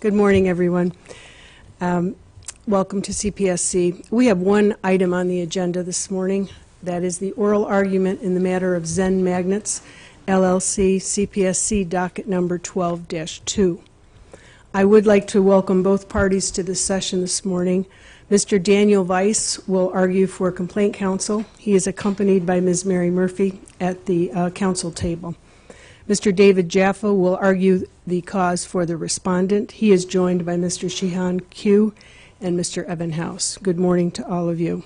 Good morning, everyone. Welcome to CPSC. We have one item on the agenda this morning. That is the oral argument in the matter of Zen Magnets, LLC, CPSC docket number 12-2. I would like to welcome both parties to this session this morning. Mr. Daniel Weiss will argue for complaint counsel. He is accompanied by Ms. Mary Murphy at the counsel table. Mr. David Jaffa will argue the cause for the respondent. He is joined by Mr. Shehan Q and Mr. Evan House. Good morning to all of you.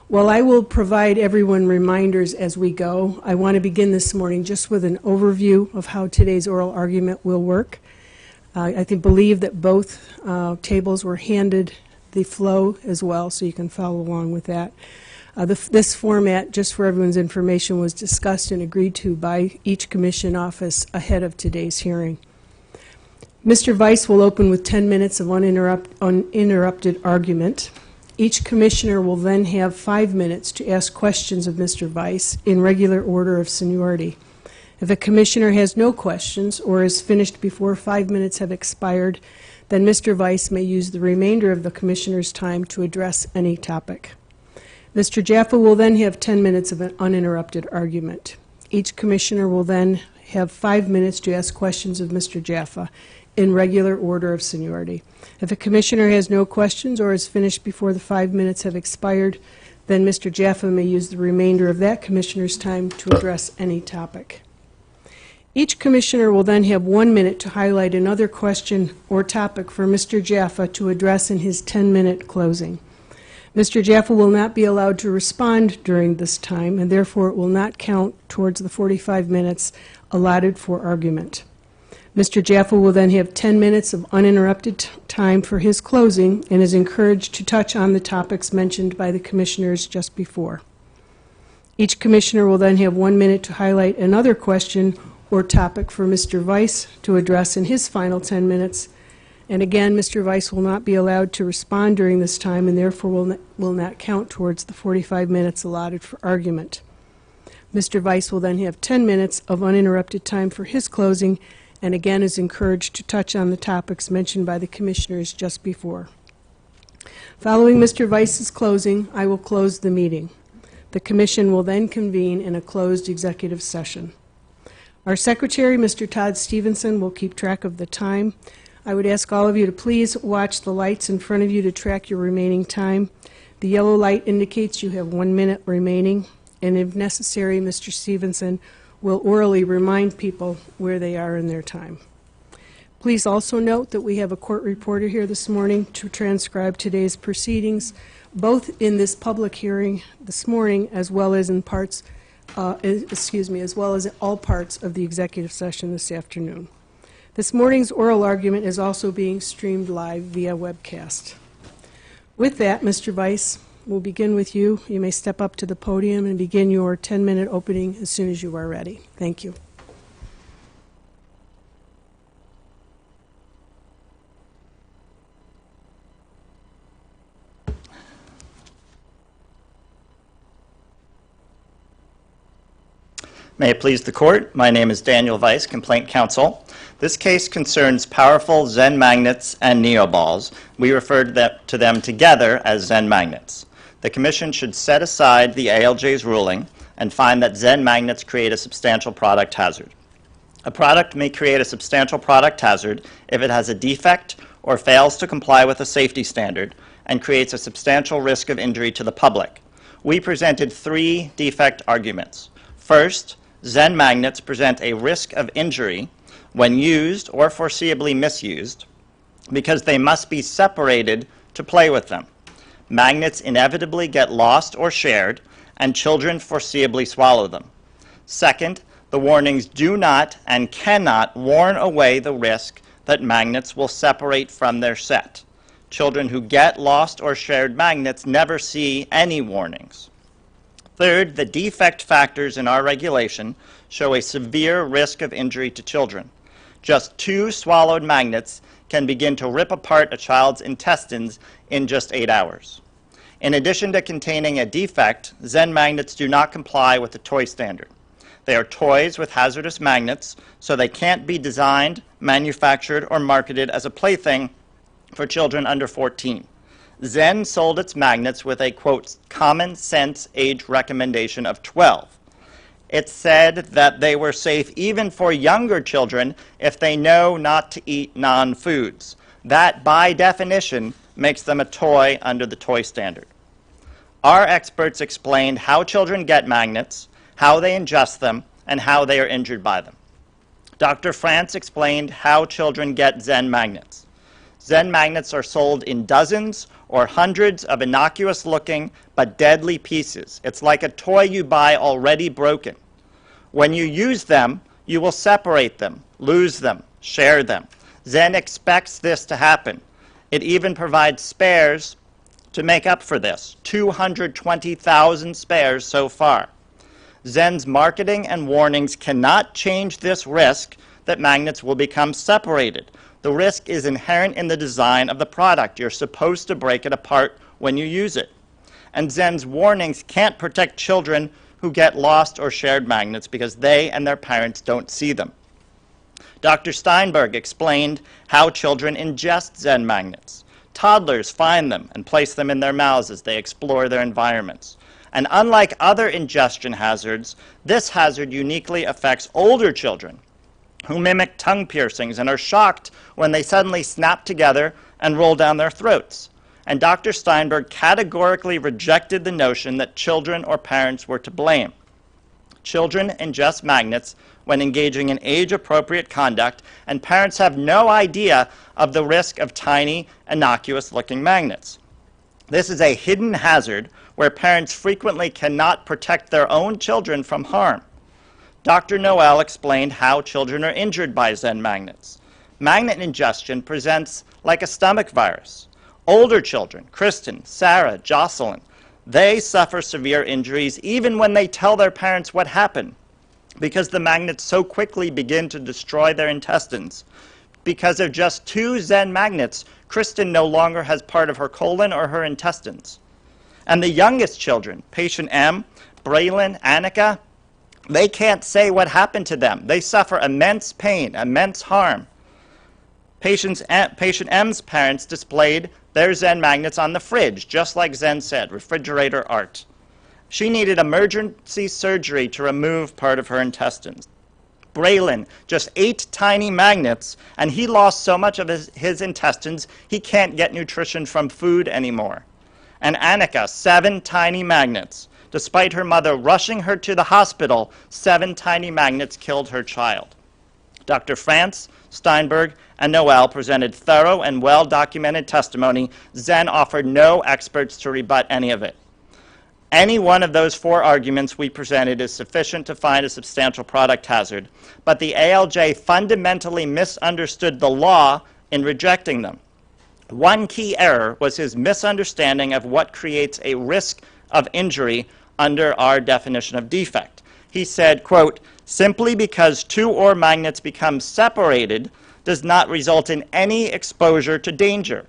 While I will provide everyone reminders as we go, I want to begin this morning just with an overview of how today's oral argument will work. I believe that both tables were handed the flow as well, so you can follow along with that. This format, just for everyone's information, was discussed and agreed to by each commission office ahead of today's hearing. Mr. Weiss will open with 10 minutes of uninterrupted argument. Each commissioner will then have 5 minutes to ask questions of Mr. Weiss in regular order of seniority. If a commissioner has no questions or is finished before 5 minutes have expired, then Mr. Weiss may use the remainder of the commissioner's time to address any topic. Mr. Jaffa will then have 10 minutes of an uninterrupted argument. Each commissioner will then have 5 minutes to ask questions of Mr. Jaffa in regular order of seniority. If a commissioner has no questions or is finished before the 5 minutes have expired, then Mr. Jaffa may use the remainder of that commissioner's time to address any topic. Each commissioner will then have 1 minute to highlight another question or topic for Mr. Jaffa to address in his 10-minute closing. Mr. Jaffa will not be allowed to respond during this time, and therefore it will not count towards the 45 minutes allotted for argument. Mr. Jaffa will then have 10 minutes of uninterrupted time for his closing and is encouraged to touch on the topics mentioned by the commissioners just before. Each commissioner will then have 1 minute to highlight another question or topic for Mr. Weiss to address in his final 10 minutes. And again, Mr. Weiss will not be allowed to respond during this time and therefore will not count towards the 45 minutes allotted for argument. Mr. Weiss will then have 10 minutes of uninterrupted time for his closing and again is encouraged to touch on the topics mentioned by the commissioners just before. Following Mr. Weiss's closing, I will close the meeting. The commission will then convene in a closed executive session. Our secretary, Mr. Todd Stevenson, will keep track of the time. I would ask all of you to please watch the lights in front of you to track your remaining time. The yellow light indicates you have 1 minute remaining, and if necessary, Mr. Stevenson will orally remind people where they are in their time. Please also note that we have a court reporter here this morning to transcribe today's proceedings, both in this public hearing this morning as well as in parts, as well as in all parts of the executive session this afternoon. This morning's oral argument is also being streamed live via webcast. With that, Mr. Weiss, we'll begin with you. You may step up to the podium and begin your 10-minute opening as soon as you are ready. Thank you. May it please the court, my name is Daniel Weiss, complaint counsel. This case concerns powerful Zen magnets and neoballs. We refer to them together as Zen magnets. The commission should set aside the ALJ's ruling and find that Zen magnets create a substantial product hazard. A product may create a substantial product hazard if it has a defect or fails to comply with a safety standard and creates a substantial risk of injury to the public. We presented 3 defect arguments. First, Zen magnets present a risk of injury when used or foreseeably misused because they must be separated to play with them. Magnets inevitably get lost or shared, and children foreseeably swallow them. Second, the warnings do not and cannot warn away the risk that magnets will separate from their set. Children who get lost or shared magnets never see any warnings. Third, the defect factors in our regulation show a severe risk of injury to children. Just 2 swallowed magnets can begin to rip apart a child's intestines in just 8 hours. In addition to containing a defect, Zen magnets do not comply with the toy standard. They are toys with hazardous magnets, so they can't be designed, manufactured, or marketed as a plaything for children under 14. Zen sold its magnets with a, quote, common sense age recommendation of 12. It said that they were safe even for younger children if they know not to eat non-foods. That, by definition, makes them a toy under the toy standard. Our experts explained how children get magnets, how they ingest them, and how they are injured by them. Dr. France explained how children get Zen magnets. Zen magnets are sold in dozens or hundreds of innocuous-looking but deadly pieces. It's like a toy you buy already broken. When you use them, you will separate them, lose them, share them. Zen expects this to happen. It even provides spares to make up for this, 220,000 spares so far. Zen's marketing and warnings cannot change this risk that magnets will become separated. The risk is inherent in the design of the product. You're supposed to break it apart when you use it. And Zen's warnings can't protect children who get lost or shared magnets because they and their parents don't see them. Dr. Steinberg explained how children ingest Zen magnets. Toddlers find them and place them in their mouths as they explore their environments. And unlike other ingestion hazards, this hazard uniquely affects older children who mimic tongue piercings and are shocked when they suddenly snap together and roll down their throats. And Dr. Steinberg categorically rejected the notion that children or parents were to blame. Children ingest magnets when engaging in age-appropriate conduct, and parents have no idea of the risk of tiny, innocuous-looking magnets. This is a hidden hazard where parents frequently cannot protect their own children from harm. Dr. Noel explained how children are injured by Zen magnets. Magnet ingestion presents like a stomach virus. Older children, Kristen, Sarah, Jocelyn, they suffer severe injuries even when they tell their parents what happened, because the magnets so quickly begin to destroy their intestines. Because of just 2 Zen magnets, Kristen no longer has part of her colon or her intestines. And the youngest children, patient M, Braylon, Annika, they can't say what happened to them. They suffer immense pain, immense harm. Patient M's parents displayed their Zen magnets on the fridge, just like Zen said, refrigerator art. She needed emergency surgery to remove part of her intestines. Braylon, just 8 tiny magnets, and he lost so much of his intestines he can't get nutrition from food anymore. And Annika, 7 tiny magnets. Despite her mother rushing her to the hospital, 7 tiny magnets killed her child. Dr. France, Steinberg, and Noel presented thorough and well-documented testimony. Zen offered no experts to rebut any of it. Any one of those 4 arguments we presented is sufficient to find a substantial product hazard, but the ALJ fundamentally misunderstood the law in rejecting them. One key error was his misunderstanding of what creates a risk of injury under our definition of defect. He said, quote, simply because 2 ore magnets become separated does not result in any exposure to danger.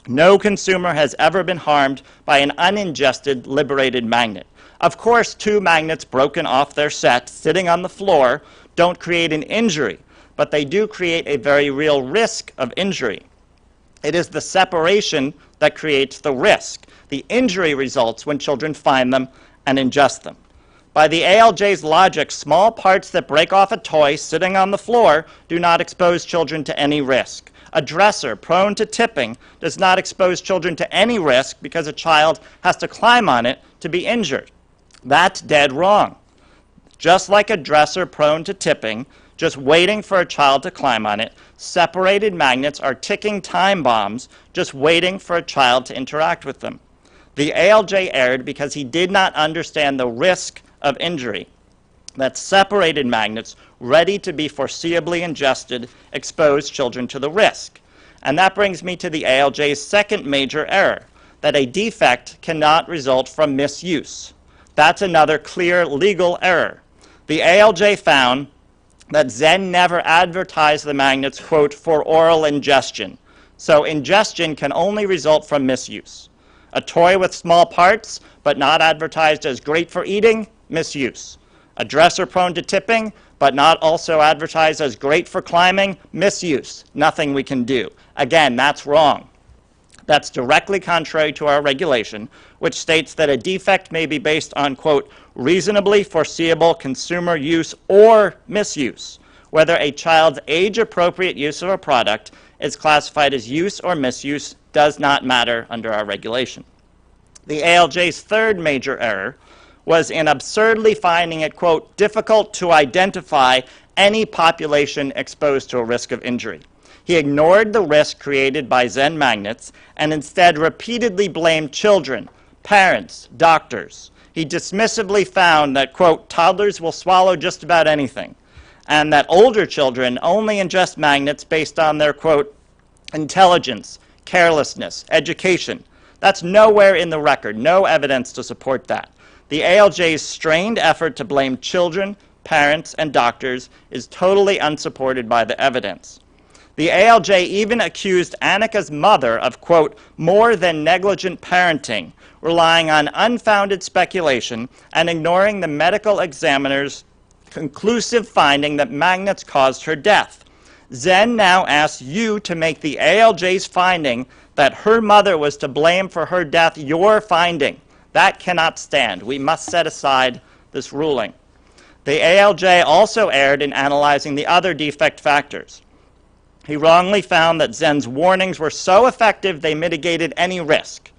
No consumer has ever been harmed by an uningested liberated magnet. Of course, 2 magnets broken off their set, sitting on the floor, don't create an injury, but they do create a very real risk of injury. It is the separation that creates the risk. The injury results when children find them and ingest them. By the ALJ's logic, small parts that break off a toy sitting on the floor do not expose children to any risk. A dresser prone to tipping does not expose children to any risk because a child has to climb on it to be injured. That's dead wrong. Just like a dresser prone to tipping, just waiting for a child to climb on it, separated magnets are ticking time bombs just waiting for a child to interact with them. The ALJ erred because he did not understand the risk of injury, that separated magnets ready to be foreseeably ingested expose children to the risk. And that brings me to the ALJ's second major error, that a defect cannot result from misuse. That's another clear legal error. The ALJ found that Zen never advertised the magnets, quote, for oral ingestion. So ingestion can only result from misuse. A toy with small parts, but not advertised as great for eating, misuse. A dresser prone to tipping, but not also advertised as great for climbing, misuse, nothing we can do. Again, that's wrong. That's directly contrary to our regulation, which states that a defect may be based on, quote, reasonably foreseeable consumer use or misuse. Whether a child's age-appropriate use of a product is classified as use or misuse does not matter under our regulation. The ALJ's third major error was in absurdly finding it, quote, difficult to identify any population exposed to a risk of injury. He ignored the risk created by Zen magnets and instead repeatedly blamed children, parents, doctors. He dismissively found that, quote, toddlers will swallow just about anything, and that older children only ingest magnets based on their, quote, intelligence, carelessness, education. That's nowhere in the record, no evidence to support that. The ALJ's strained effort to blame children, parents, and doctors is totally unsupported by the evidence. The ALJ even accused Annika's mother of, quote, more than negligent parenting, relying on unfounded speculation and ignoring the medical examiner's conclusive finding that magnets caused her death. Zen now asks you to make the ALJ's finding that her mother was to blame for her death your finding. That cannot stand. We must set aside this ruling. The ALJ also erred in analyzing the other defect factors. He wrongly found that Zen's warnings were so effective they mitigated any risk.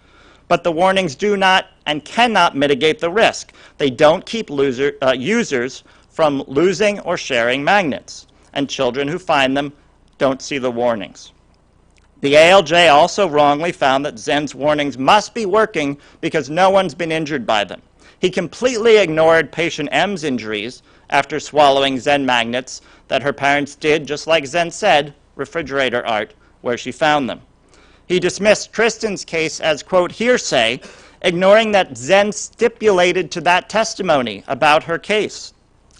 But the warnings do not and cannot mitigate the risk. They don't keep users from losing or sharing magnets, and children who find them don't see the warnings. The ALJ also wrongly found that Zen's warnings must be working because no one's been injured by them. He completely ignored patient M's injuries after swallowing Zen magnets that her parents did, just like Zen said, refrigerator art, where she found them. He dismissed Tristan's case as, quote, hearsay, ignoring that Zen stipulated to that testimony about her case.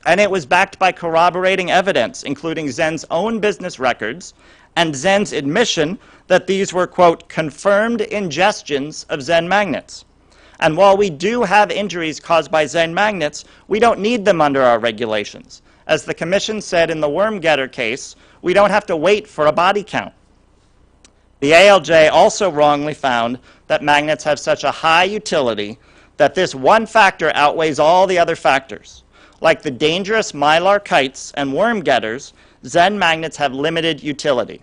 And it was backed by corroborating evidence, including Zen's own business records and Zen's admission that these were, quote, confirmed ingestions of Zen magnets. And while we do have injuries caused by Zen magnets, we don't need them under our regulations. As the Commission said in the worm getter case, we don't have to wait for a body count. The ALJ also wrongly found that magnets have such a high utility that this one factor outweighs all the other factors. Like the dangerous mylar kites and worm getters, Zen magnets have limited utility.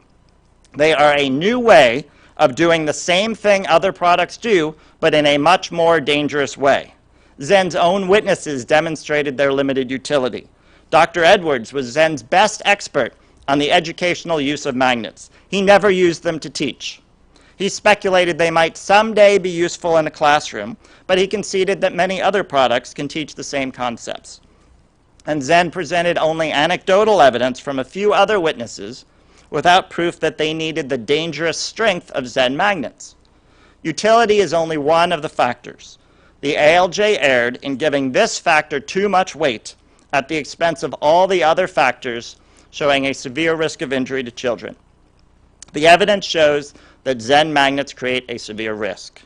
They are a new way of doing the same thing other products do, but in a much more dangerous way. Zen's own witnesses demonstrated their limited utility. Dr. Edwards was Zen's best expert on the educational use of magnets. He never used them to teach. He speculated they might someday be useful in a classroom, but he conceded that many other products can teach the same concepts. And Zen presented only anecdotal evidence from a few other witnesses without proof that they needed the dangerous strength of Zen magnets. Utility is only one of the factors. The ALJ erred in giving this factor too much weight at the expense of all the other factors showing a severe risk of injury to children. The evidence shows that Zen magnets create a severe risk.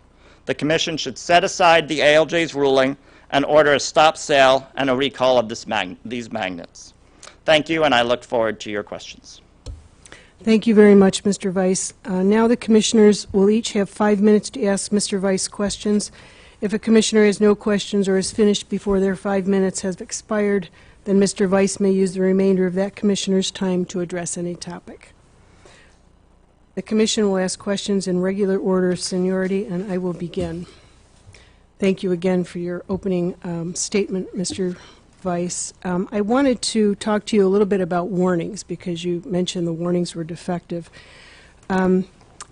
The Commission should set aside the ALJ's ruling and order a stop sale and a recall of these magnets. Thank you, and I look forward to your questions. Thank you very much, Mr. Vice. Now the commissioners will each have 5 minutes to ask Mr. Vice questions. If a commissioner has no questions or is finished before their 5 minutes has expired, then Mr. Vice may use the remainder of that commissioner's time to address any topic. The commission will ask questions in regular order of seniority, and I will begin. Thank you again for your opening statement, Mr. Vice. I wanted to talk to you a little bit about warnings because you mentioned the warnings were defective.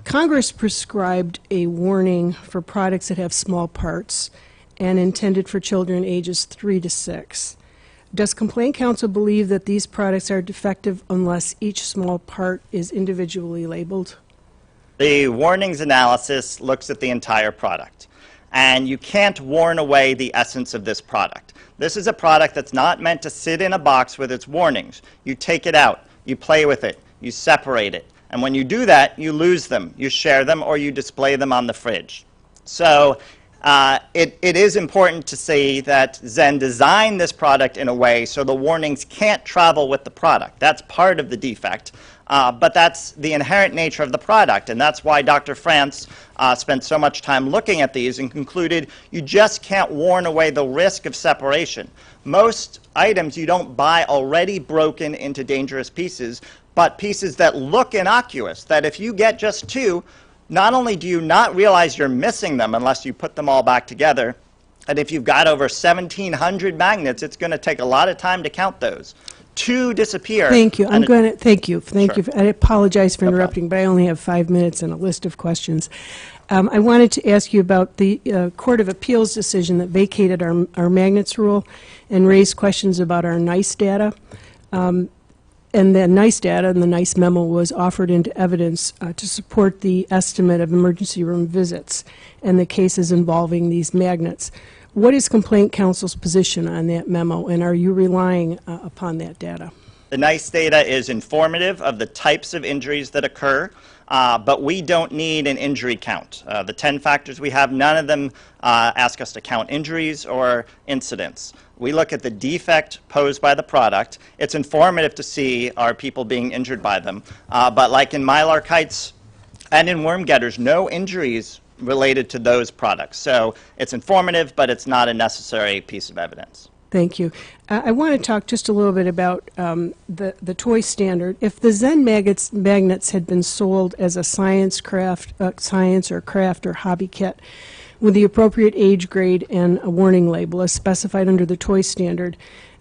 Congress prescribed a warning for products that have small parts and intended for children ages 3 to 6. Does complaint counsel believe that these products are defective unless each small part is individually labeled? The warnings analysis looks at the entire product, and you can't warn away the essence of this product. This is a product that's not meant to sit in a box with its warnings. You take it out, you play with it, you separate it, and when you do that, you lose them, you share them, or you display them on the fridge. So It is important to see that Zen designed this product in a way so the warnings can't travel with the product. That's part of the defect. But that's the inherent nature of the product, and that's why Dr. France spent so much time looking at these and concluded you just can't warn away the risk of separation. Most items you don't buy already broken into dangerous pieces, but pieces that look innocuous, that if you get just two, not only do you not realize you're missing them unless you put them all back together, and if you've got over 1,700 magnets, it's going to take a lot of time to count those. Two disappear. Thank you. Thank you. Sure. I apologize for interrupting, but I only have 5 minutes and a list of questions. I wanted to ask you about the Court of Appeals decision that vacated our magnets rule and raised questions about our NICE data. And the NICE data and the NICE memo was offered into evidence to support the estimate of emergency room visits and the cases involving these magnets. What is complaint counsel's position on that memo, and are you relying upon that data? The NICE data is informative of the types of injuries that occur, but we don't need an injury count. The 10 factors we have, none of them ask us to count injuries or incidents. We look at the defect posed by the product. It's informative to see are people being injured by them, but like in mylar kites and in worm getters, no injuries related to those products. So it's informative, but it's not a necessary piece of evidence. Thank you. I want to talk just a little bit about the toy standard. If the Zen magnets had been sold as a science or craft or hobby kit with the appropriate age grade and a warning label as specified under the toy standard,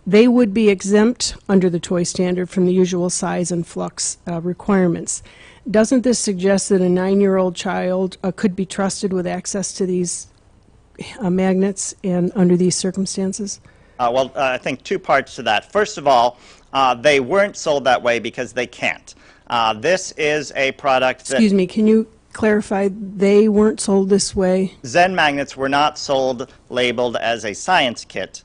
they would be exempt under the toy standard from the usual size and flux requirements. Doesn't this suggest that a 9-year-old child could be trusted with access to these magnets and under these circumstances? Well, I think two parts to that. First of all, they weren't sold that way because they can't. This is a product that... Excuse me, can you clarify, they weren't sold this way? Zen magnets were not sold labeled as a science kit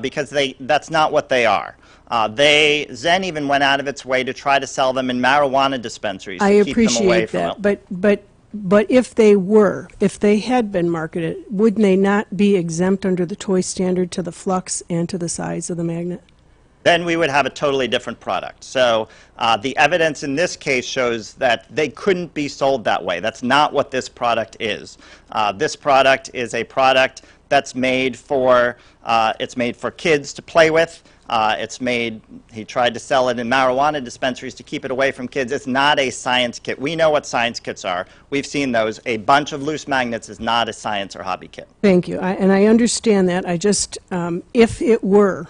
because that's not what they are. Zen even went out of its way to try to sell them in marijuana dispensaries to keep them away from it. But if they had been marketed, wouldn't they not be exempt under the toy standard to the flux and to the size of the magnet? Then we would have a totally different product. So the evidence in this case shows that they couldn't be sold that way. That's not what this product is. This product is a product that's made for kids to play with. He tried to sell it in marijuana dispensaries to keep it away from kids. It's not a science kit. We know what science kits are. We've seen those. A bunch of loose magnets is not a science or hobby kit. Thank you. And I understand that. I just, if it were,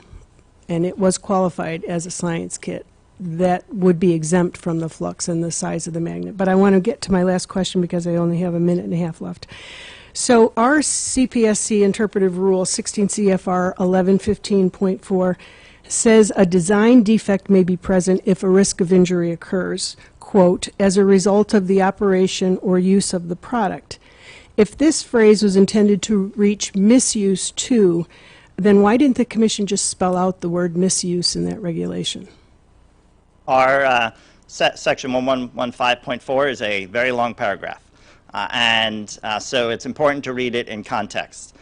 and it was qualified as a science kit, that would be exempt from the flux and the size of the magnet. But I want to get to my last question because I only have a minute and a half left. So our CPSC interpretive rule, 16 CFR 1115.4, says a design defect may be present if a risk of injury occurs, quote, as a result of the operation or use of the product. If this phrase was intended to reach misuse too, then why didn't the Commission just spell out the word misuse in that regulation? Our Section 1115.4 is a very long paragraph, so it's important to read it in context.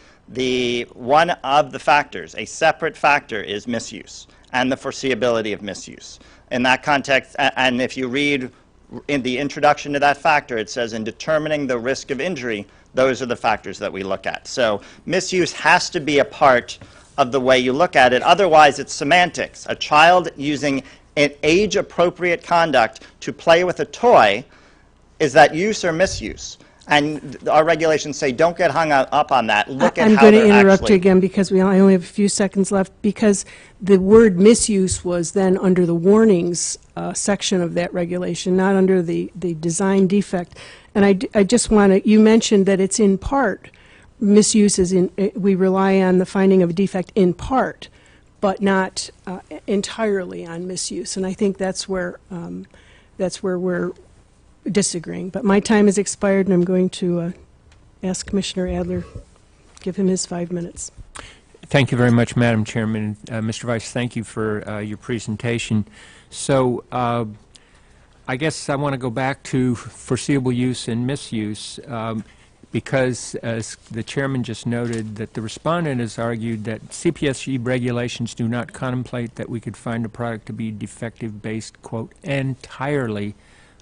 One of the factors, a separate factor, is misuse and the foreseeability of misuse. In that context, and if you read in the introduction to that factor, it says in determining the risk of injury, those are the factors that we look at. So misuse has to be a part of the way you look at it. Otherwise, it's semantics. A child using an age-appropriate conduct to play with a toy, is that use or misuse? And our regulations say don't get hung up on that. Look at I'm how going to they're interrupt actually... you again because I only have a few seconds left, because the word misuse was then under the warnings section of that regulation, not under the design defect. And I just want to, you mentioned that it's in part, misuse is in, we rely on the finding of a defect in part, but not entirely on misuse. And I think that's where we're disagreeing. But my time has expired, and I'm going to ask Commissioner Adler, give him his 5 minutes. Thank you very much, Madam Chairman. Mr. Vice, thank you for your presentation. So I guess I want to go back to foreseeable use and misuse. because, as the chairman just noted, that the respondent has argued that CPSC regulations do not contemplate that we could find a product to be defective based, quote, entirely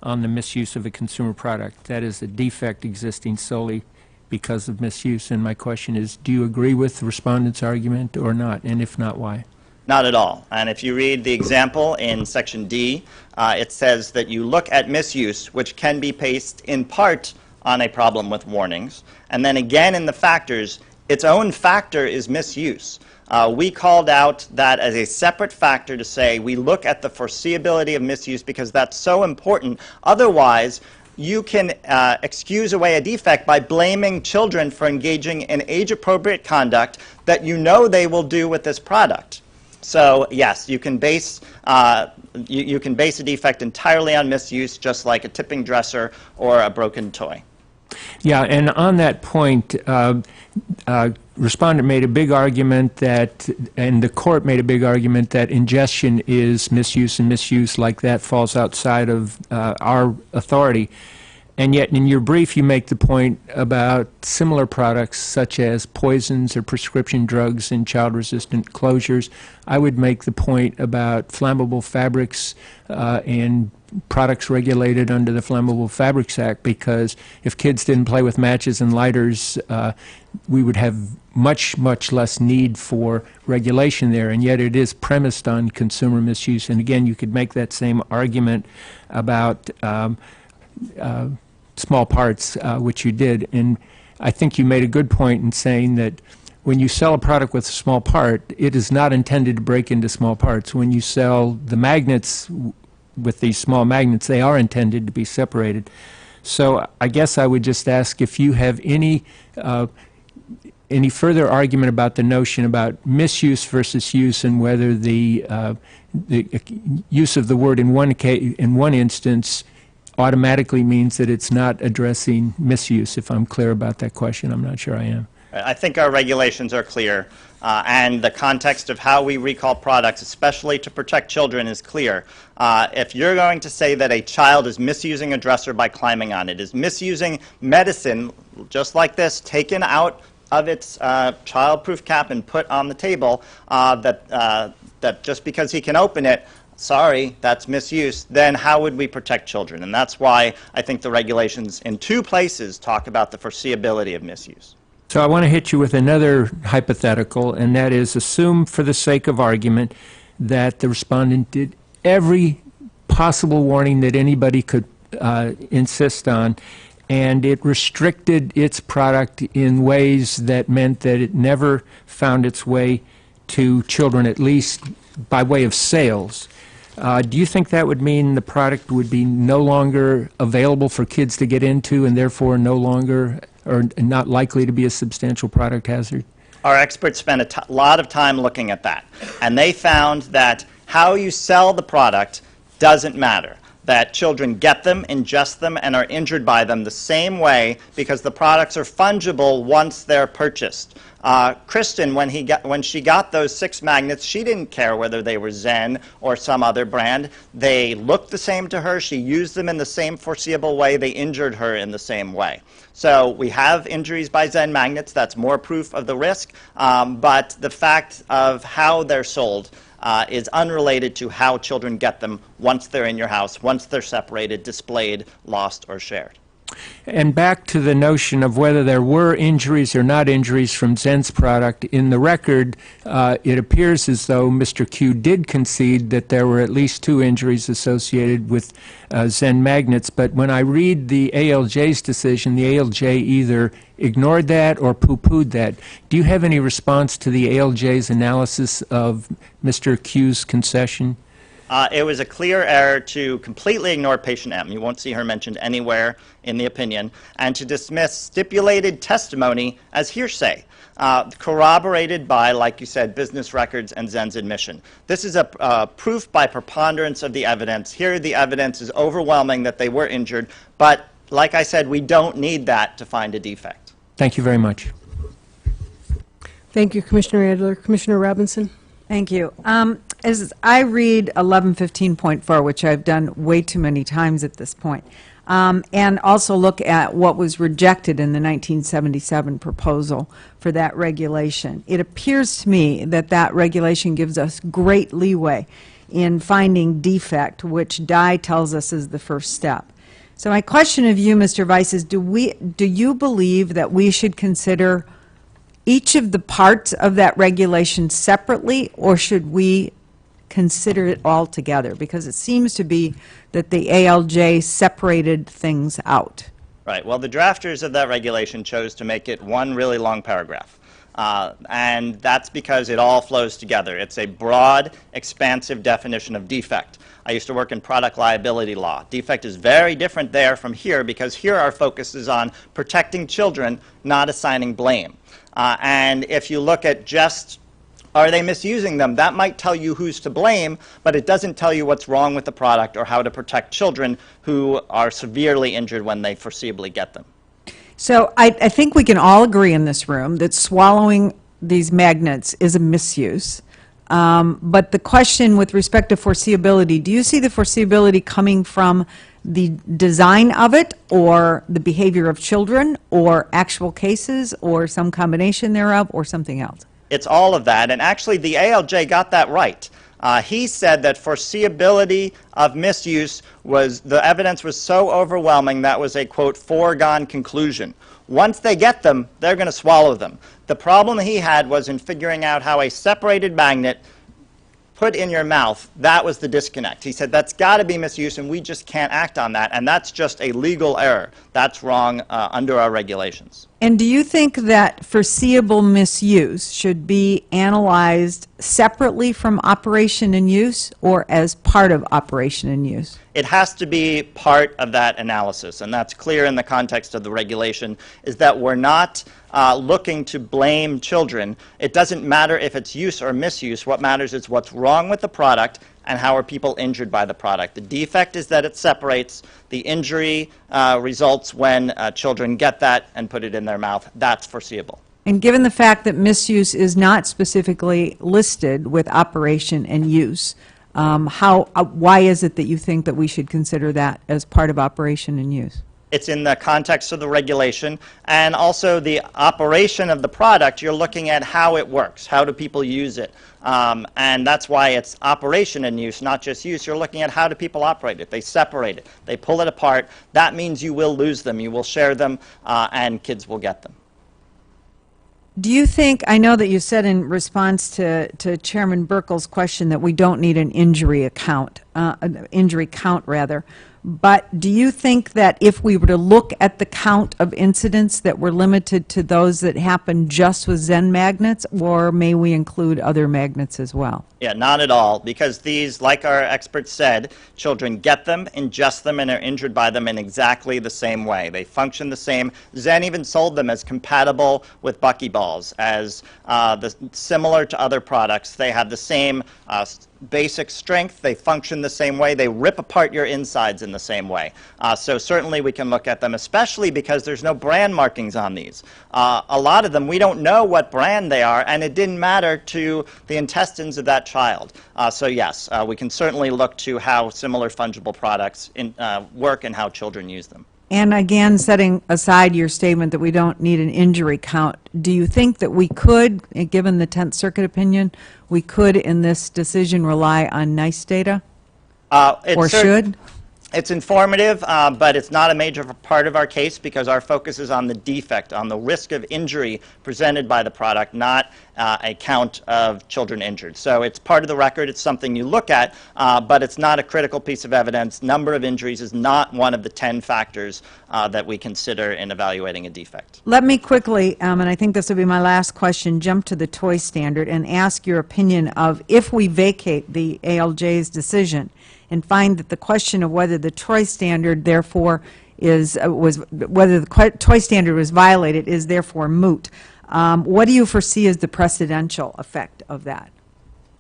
on the misuse of a consumer product. That is, a defect existing solely because of misuse. And my question is, do you agree with the respondent's argument or not? And if not, why? Not at all. And if you read the example in Section D, it says that you look at misuse, which can be based in part on a problem with warnings. And then again in the factors, its own factor is misuse. We called out that as a separate factor to say we look at the foreseeability of misuse because that's so important. Otherwise, you can excuse away a defect by blaming children for engaging in age-appropriate conduct that you know they will do with this product. So yes, you can base you can base a defect entirely on misuse, just like a tipping dresser or a broken toy. Yeah, and on that point, respondent made a big argument that, and the court made a big argument that ingestion is misuse, and misuse like that falls outside of our authority. And yet in your brief you make the point about similar products such as poisons or prescription drugs and child-resistant closures. I would make the point about flammable fabrics and products regulated under the Flammable Fabrics Act, because if kids didn't play with matches and lighters, we would have much, much less need for regulation there, and yet it is premised on consumer misuse. And again, you could make that same argument about small parts, which you did. And I think you made a good point in saying that when you sell a product with a small part, it is not intended to break into small parts. When you sell the magnets with these small magnets, they are intended to be separated. So I guess I would just ask if you have any further argument about the notion about misuse versus use, and whether the use of the word in one instance automatically means that it's not addressing misuse. If I'm clear about that question, I'm not sure I am. I think our regulations are clear, and the context of how we recall products, especially to protect children, is clear. If you're going to say that a child is misusing a dresser by climbing on it, is misusing medicine, just like this, taken out of its child-proof cap and put on the table, that just because he can open it, sorry, that's misuse, then how would we protect children? And that's why I think the regulations in two places talk about the foreseeability of misuse. So I want to hit you with another hypothetical, and that is, assume for the sake of argument that the respondent did every possible warning that anybody could insist on, and it restricted its product in ways that meant that it never found its way to children, at least by way of sales. Do you think that would mean the product would be no longer available for kids to get into, and therefore no longer or not likely to be a substantial product hazard? Our experts spent a lot of time looking at that, and they found that how you sell the product doesn't matter, that children get them, ingest them, and are injured by them the same way because the products are fungible once they're purchased. Kristen, when she got those 6 magnets, she didn't care whether they were Zen or some other brand. They looked the same to her. She used them in the same foreseeable way. They injured her in the same way. So we have injuries by Zen magnets. That's more proof of the risk. But the fact of how they're sold is unrelated to how children get them once they're in your house, once they're separated, displayed, lost, or shared. And back to the notion of whether there were injuries or not injuries from Zen's product, in the record, it appears as though Mr. Q did concede that there were at least 2 injuries associated with Zen magnets. But when I read the ALJ's decision, the ALJ either ignored that or poo-pooed that. Do you have any response to the ALJ's analysis of Mr. Q's concession? It was a clear error to completely ignore patient M. You won't see her mentioned anywhere in the opinion, and to dismiss stipulated testimony as hearsay, corroborated by, like you said, business records and Zen's admission. This is a proof by preponderance of the evidence. Here the evidence is overwhelming that they were injured, but like I said, we don't need that to find a defect. Thank you very much. Thank you, Commissioner Adler. Commissioner Robinson? Thank you. As I read 1115.4, which I've done way too many times at this point, and also look at what was rejected in the 1977 proposal for that regulation. It appears to me that that regulation gives us great leeway in finding defect, which Dye tells us is the first step. So my question of you, Mr. Vice, is do you believe that we should consider each of the parts of that regulation separately, or should we consider it all together? Because it seems to be that the ALJ separated things out. Right. Well, the drafters of that regulation chose to make it one really long paragraph. And that's because it all flows together. It's a broad, expansive definition of defect. I used to work in product liability law. Defect is very different there from here, because here our focus is on protecting children, not assigning blame. And if you look at just, are they misusing them, that might tell you who's to blame, but it doesn't tell you what's wrong with the product or how to protect children who are severely injured when they foreseeably get them. So I think we can all agree in this room that swallowing these magnets is a misuse. But the question with respect to foreseeability, do you see the foreseeability coming from the design of it, or the behavior of children, or actual cases, or some combination thereof, or something else? It's all of that, and actually the ALJ got that right. He said that foreseeability of misuse was, the evidence was so overwhelming that was a, quote, foregone conclusion. Once they get them, they're going to swallow them. The problem he had was in figuring out how a separated magnet put in your mouth, that was the disconnect. He said that's got to be misuse, and we just can't act on that, and that's just a legal error. That's wrong under our regulations. And do you think that foreseeable misuse should be analyzed separately from operation and use, or as part of operation and use? It has to be part of that analysis, and that's clear in the context of the regulation, is that we're not looking to blame children. It doesn't matter if it's use or misuse. What matters is what's wrong with the product and how are people injured by the product. The defect is that it separates. The injury results when children get that and put it in their mouth. That's foreseeable. And given the fact that misuse is not specifically listed with operation and use, why is it that you think that we should consider that as part of operation and use? It's in the context of the regulation, and also the operation of the product. You're looking at how it works, how do people use it, and that's why it's operation and use, not just use. You're looking at how do people operate it. They separate it, they pull it apart. That means you will lose them, you will share them, and kids will get them. Do you think, I know that you said in response to Chairman Burkle's question that we don't need an injury count, but do you think that if we were to look at the count of incidents that were limited to those that happened just with Zen magnets, or may we include other magnets as well? Yeah, not at all, because these, like our experts said, children get them, ingest them, and are injured by them in exactly the same way. They function the same. Zen even sold them as compatible with buckyballs, as similar to other products. They have the same basic strength. They function the same way. They rip apart your insides in the same way. So certainly we can look at them, especially because there's no brand markings on these. A lot of them, we don't know what brand they are, and it didn't matter to the intestines of that child. So yes, we can certainly look to how similar fungible products work and how children use them. And again, setting aside your statement that we don't need an injury count, do you think that we could, given the 10th Circuit opinion, we could in this decision rely on NICE data? Or should? It's informative, but it's not a major part of our case because our focus is on the defect, on the risk of injury presented by the product, not a count of children injured. So it's part of the record. It's something you look at, but it's not a critical piece of evidence. Number of injuries is not one of the 10 factors that we consider in evaluating a defect. Let me quickly, and I think this will be my last question, jump to the toy standard and ask your opinion of if we vacate the ALJ's decision and find that the question of whether the toy standard therefore whether the toy standard was violated is therefore moot. What do you foresee as the precedential effect of that?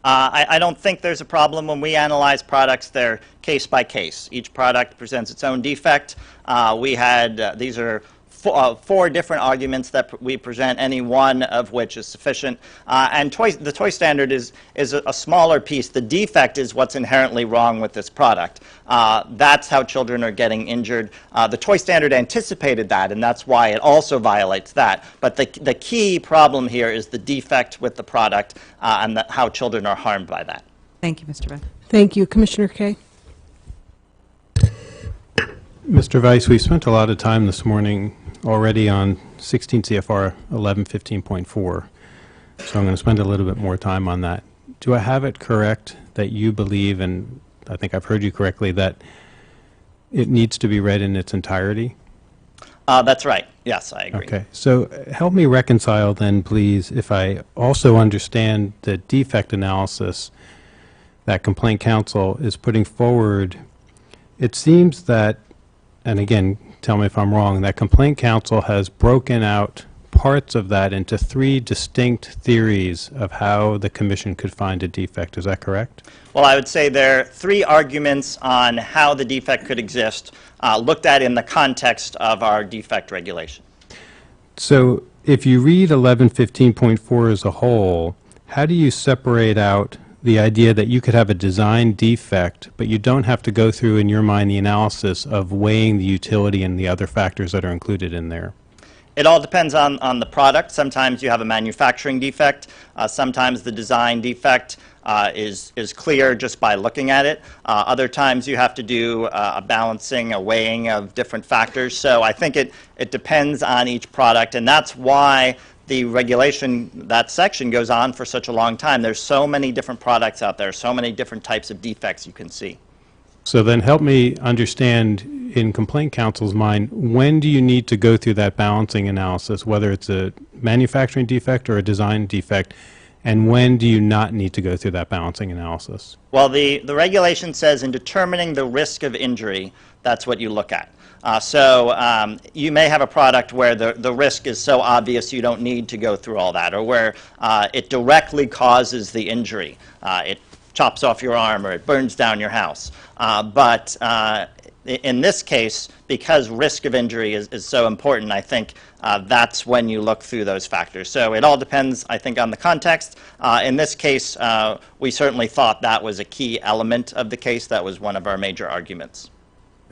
I don't think there's a problem when we analyze products. They're case by case. Each product presents its own defect. These are four different arguments that we present, any one of which is sufficient. And the toy standard is a smaller piece. The defect is what's inherently wrong with this product. That's how children are getting injured. The toy standard anticipated that, and that's why it also violates that. But the key problem here is the defect with the product and how children are harmed by that. Thank you, Mr. Vice. Thank you. Commissioner Kay? Mr. Vice, we spent a lot of time this morning already on 16 CFR 1115.4, so I'm going to spend a little bit more time on that. Do I have it correct that you believe, and I think I've heard you correctly, that it needs to be read in its entirety? That's right. Yes, I agree. Okay. So help me reconcile then, please, if I also understand the defect analysis that complaint counsel is putting forward. It seems that, and again, tell me if I'm wrong, that complaint counsel has broken out parts of that into three distinct theories of how the commission could find a defect. Is that correct? Well, I would say there are three arguments on how the defect could exist, looked at in the context of our defect regulation. So if you read 1115.4 as a whole, how do you separate out the idea that you could have a design defect, but you don't have to go through, in your mind, the analysis of weighing the utility and the other factors that are included in there? It all depends on the product. Sometimes you have a manufacturing defect. Sometimes the design defect is clear just by looking at it. Other times you have to do a balancing, a weighing of different factors. So I think it depends on each product, and that's why the regulation, that section, goes on for such a long time. There's so many different products out there, so many different types of defects you can see. So then help me understand, in complaint counsel's mind, when do you need to go through that balancing analysis, whether it's a manufacturing defect or a design defect, and when do you not need to go through that balancing analysis? Well, the regulation says in determining the risk of injury, that's what you look at. So you may have a product where the risk is so obvious you don't need to go through all that, or where it directly causes the injury. It chops off your arm or it burns down your house. But in this case, because risk of injury is so important, I think that's when you look through those factors. So it all depends, I think, on the context. In this case, we certainly thought that was a key element of the case. That was one of our major arguments.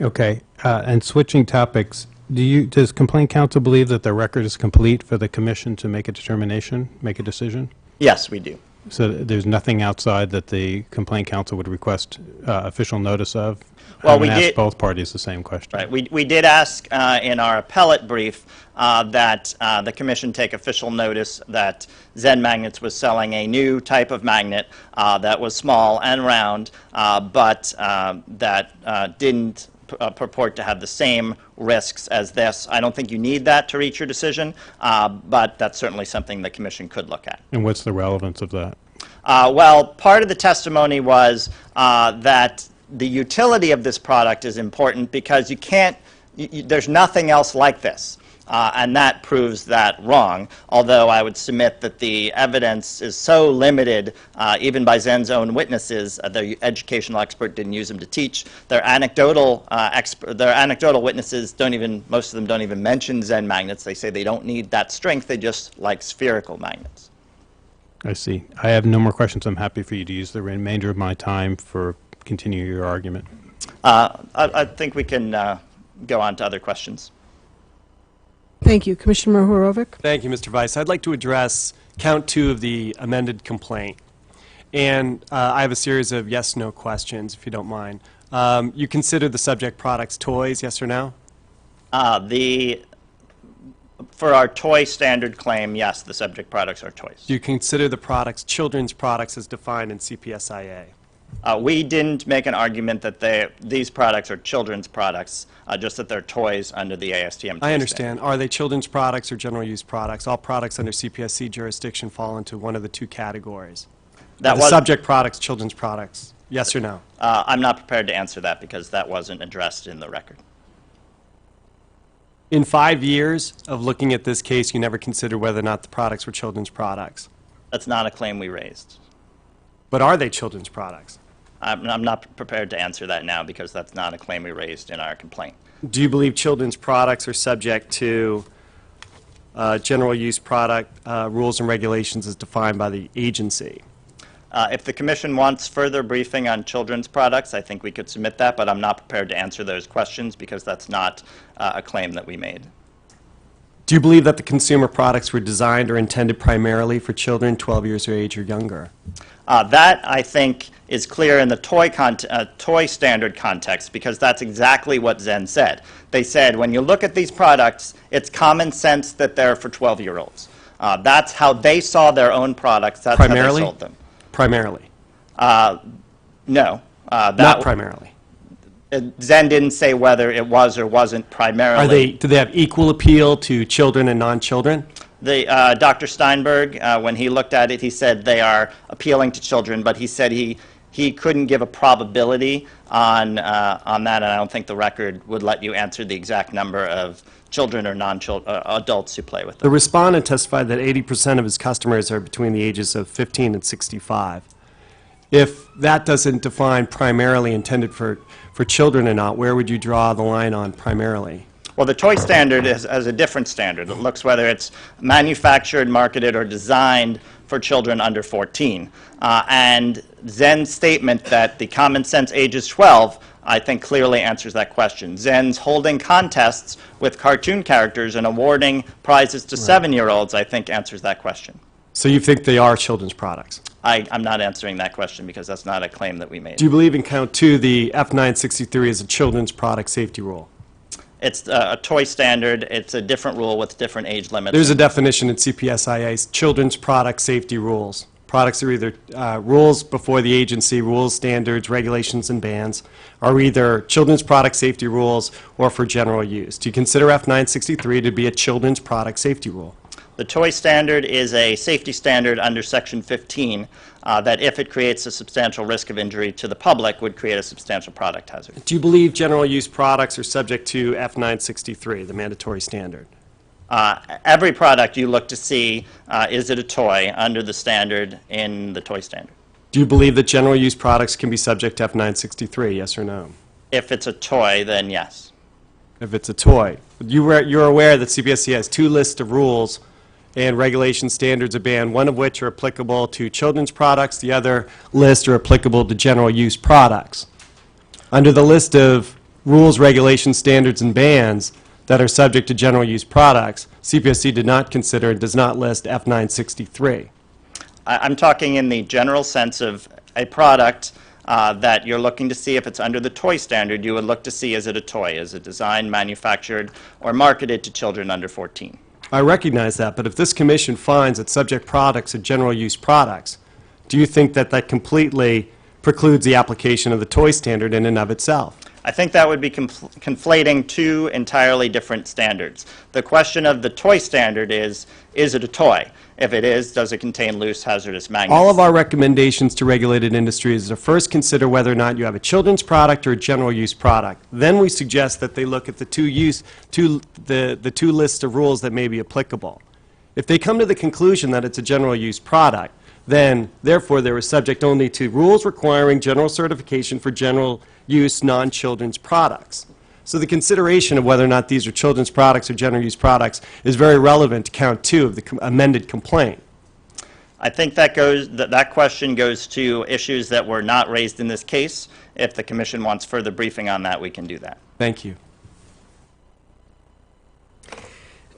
Okay, and switching topics, does complaint counsel believe that the record is complete for the commission to make a determination, make a decision? Yes, we do. So there's nothing outside that the complaint counsel would request official notice of? Well, I'm we going to did ask both parties the same question. Right. We did ask in our appellate brief that the commission take official notice that Zen Magnets was selling a new type of magnet that was small and round, but that didn't purport to have the same risks as this. I don't think you need that to reach your decision, but that's certainly something the commission could look at. And what's the relevance of that? Well, part of the testimony was that the utility of this product is important because you can't, there's nothing else like this. And that proves that wrong, although I would submit that the evidence is so limited, even by Zen's own witnesses. The educational expert didn't use them to teach. Their anecdotal witnesses most of them don't even mention Zen magnets. They say they don't need that strength, they just like spherical magnets. I see. I have no more questions. I'm happy for you to use the remainder of my time for continue your argument. I think we can go on to other questions. Thank you. Commissioner Mohorovic? Thank you, Mr. Vice. I'd like to address count 2 of the amended complaint. And I have a series of yes-no questions, if you don't mind. You consider the subject products toys, yes or no? For our toy standard claim, yes, the subject products are toys. Do you consider the products children's products as defined in CPSIA? We didn't make an argument that these products are children's products, just that they're toys under the ASTM. I understand. Are they children's products or general use products? All products under CPSC jurisdiction fall into one of the two categories. The subject products, children's products, yes or no? I'm not prepared to answer that because that wasn't addressed in the record. In 5 years of looking at this case, you never considered whether or not the products were children's products. That's not a claim we raised. But are they children's products? I'm not prepared to answer that now because that's not a claim we raised in our complaint. Do you believe children's products are subject to general use product rules and regulations as defined by the agency? If the commission wants further briefing on children's products, I think we could submit that, but I'm not prepared to answer those questions because that's not a claim that we made. Do you believe that the consumer products were designed or intended primarily for children 12 years of age or younger? That, I think, is clear in the toy standard context because that's exactly what Zen said. They said, when you look at these products, it's common sense that they're for 12-year-olds. That's how they saw their own products. That's how they sold them. Primarily? No. Not primarily. Zen didn't say whether it was or wasn't primarily. Do they have equal appeal to children and non-children? Dr. Steinberg, when he looked at it, he said they are appealing to children, but he said he couldn't give a probability on that, and I don't think the record would let you answer the exact number of children or adults who play with them. The respondent testified that 80% of his customers are between the ages of 15 and 65. If that doesn't define primarily intended for children or not, where would you draw the line on primarily? Well, the toy standard is a different standard. It looks whether it's manufactured, marketed, or designed for children under 14. And Zen's statement that the common sense age is 12, I think clearly answers that question. Zen's holding contests with cartoon characters and awarding prizes to 7-year-olds, I think answers that question. So you think they are children's products? I'm not answering that question because that's not a claim that we made. Do you believe in count 2, the F963 is a children's product safety rule? It's a toy standard. It's a different rule with different age limits. There's a definition in CPSI's children's product safety rules. Products are either rules before the agency, rules, standards, regulations, and bans, are either children's product safety rules or for general use. Do you consider F963 to be a children's product safety rule? The toy standard is a safety standard under Section 15 that if it creates a substantial risk of injury to the public would create a substantial product hazard. Do you believe general use products are subject to F963, the mandatory standard? Every product you look to see, is it a toy under the standard in the toy standard? Do you believe that general use products can be subject to F963, yes or no? If it's a toy, then yes. If it's a toy. You're aware that CPSC has 2 lists of rules and regulation standards of ban, one of which are applicable to children's products, the other list are applicable to general use products. Under the list of rules, regulations, standards, and bans that are subject to general use products, CPSC did not consider and does not list F963. I'm talking in the general sense of a product that you're looking to see if it's under the toy standard. You would look to see, is it a toy? Is it designed, manufactured, or marketed to children under 14? I recognize that, but if this commission finds that subject products are general use products, do you think that that completely precludes the application of the toy standard in and of itself? I think that would be conflating 2 entirely different standards. The question of the toy standard is it a toy? If it is, does it contain loose hazardous magnets? All of our recommendations to regulated industries is to first consider whether or not you have a children's product or a general use product. Then we suggest that they look at the two lists of rules that may be applicable. If they come to the conclusion that it's a general use product, then therefore they were subject only to rules requiring general certification for general use non-children's products. So the consideration of whether or not these are children's products or general use products is very relevant to count 2 of the amended complaint. I think that question goes to issues that were not raised in this case. If the commission wants further briefing on that, we can do that. Thank you.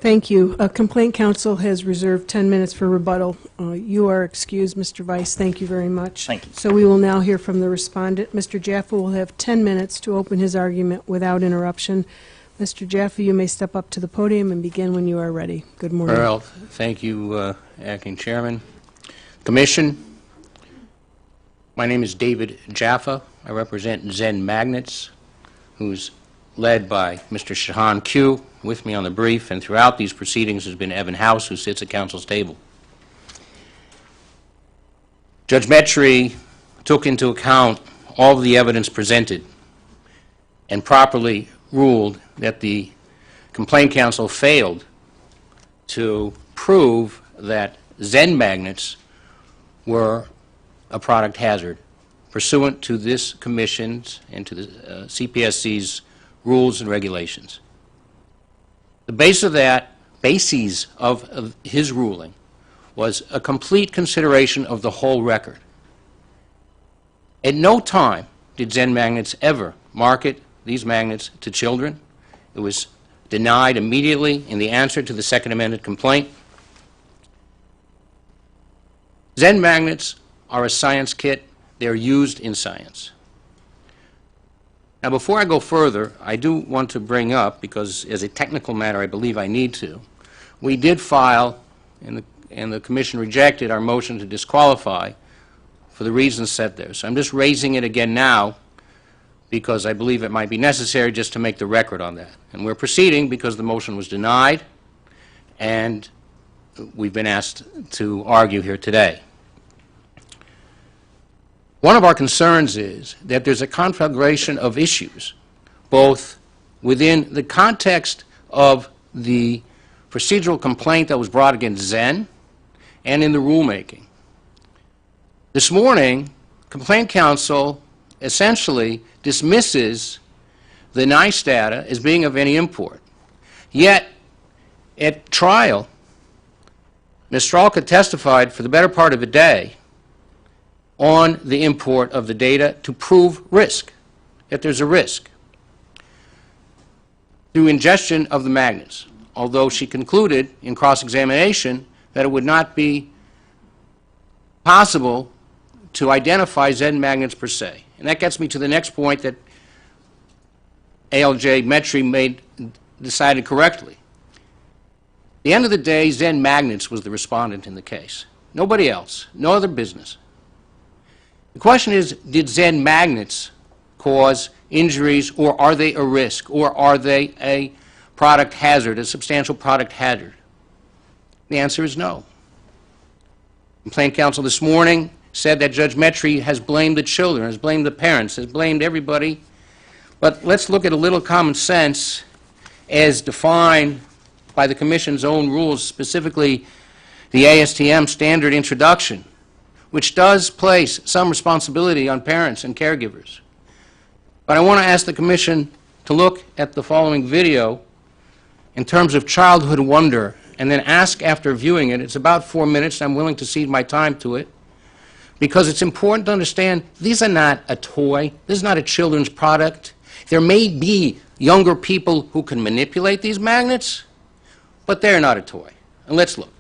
Thank you. Complaint counsel has reserved 10 minutes for rebuttal. You are excused, Mr. Vice. Thank you very much. Thank you. So we will now hear from the respondent. Mr. Jaffa will have 10 minutes to open his argument without interruption. Mr. Jaffa, you may step up to the podium and begin when you are ready. Good morning. Well, thank you, Acting Chairman. Commission, my name is David Jaffa. I represent Zen Magnets, who's led by Mr. Shahan Q. With me on the brief, and throughout these proceedings has been Evan House, who sits at counsel's table. Judge Metry took into account all of the evidence presented and properly ruled that the complaint counsel failed to prove that Zen Magnets were a product hazard pursuant to this commission's and to the CPSC's rules and regulations. The basis of his ruling was a complete consideration of the whole record. At no time did Zen Magnets ever market these magnets to children. It was denied immediately in the answer to the Second Amended complaint. Zen Magnets are a science kit. They're used in science. Now, before I go further, I do want to bring up, because as a technical matter I believe I need to, we did file, and the Commission rejected our motion to disqualify for the reasons set there. So I'm just raising it again now because I believe it might be necessary just to make the record on that. And we're proceeding because the motion was denied, and we've been asked to argue here today. One of our concerns is that there's a conflagration of issues, both within the context of the procedural complaint that was brought against Zen and in the rulemaking. This morning, complaint counsel essentially dismisses the NICE data as being of any import. Yet, at trial, Ms. Stralka testified for the better part of a day on the import of the data to prove risk, that there's a risk through ingestion of the magnets, although she concluded in cross-examination that it would not be possible to identify Zen magnets per se. And that gets me to the next point that ALJ Metri decided correctly. At the end of the day, Zen Magnets was the respondent in the case. Nobody else, no other business. The question is, did Zen Magnets cause injuries, or are they a risk, or are they a product hazard, a substantial product hazard? The answer is no. Complaint counsel this morning said that Judge Metri has blamed the children, has blamed the parents, has blamed everybody. But let's look at a little common sense as defined by the Commission's own rules, specifically the ASTM standard introduction, which does place some responsibility on parents and caregivers. But I want to ask the Commission to look at the following video in terms of childhood wonder, and then ask after viewing it. It's about 4 minutes. I'm willing to cede my time to it, because it's important to understand these are not a toy. This is not a children's product. There may be younger people who can manipulate these magnets, but they're not a toy. And let's look.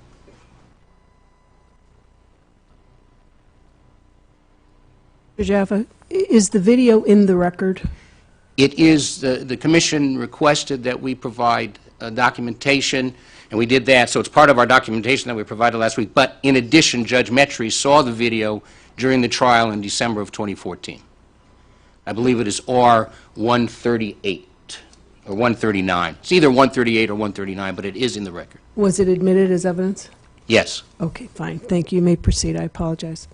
Mr. Jaffa, is the video in the record? It is, the Commission requested that we provide documentation, and we did that, so it's part of our documentation that we provided last week. But in addition, Judge Metri saw the video during the trial in December of 2014. I believe it is R-138 or 139. It's either 138 or 139, but it is in the record. Was it admitted as evidence? Yes. Okay, fine. Thank you. You may proceed. I apologize.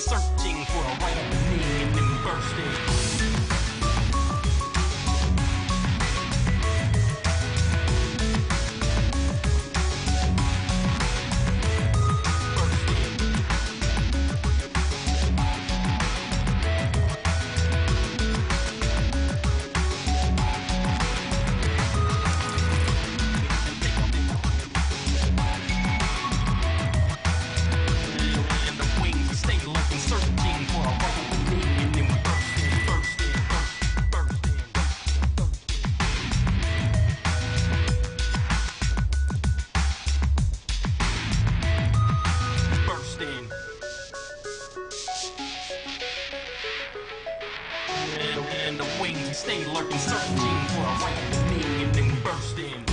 searching for a right opening and then we burst in. And the wings stay lurking, searching for a right opening, and then we burst in.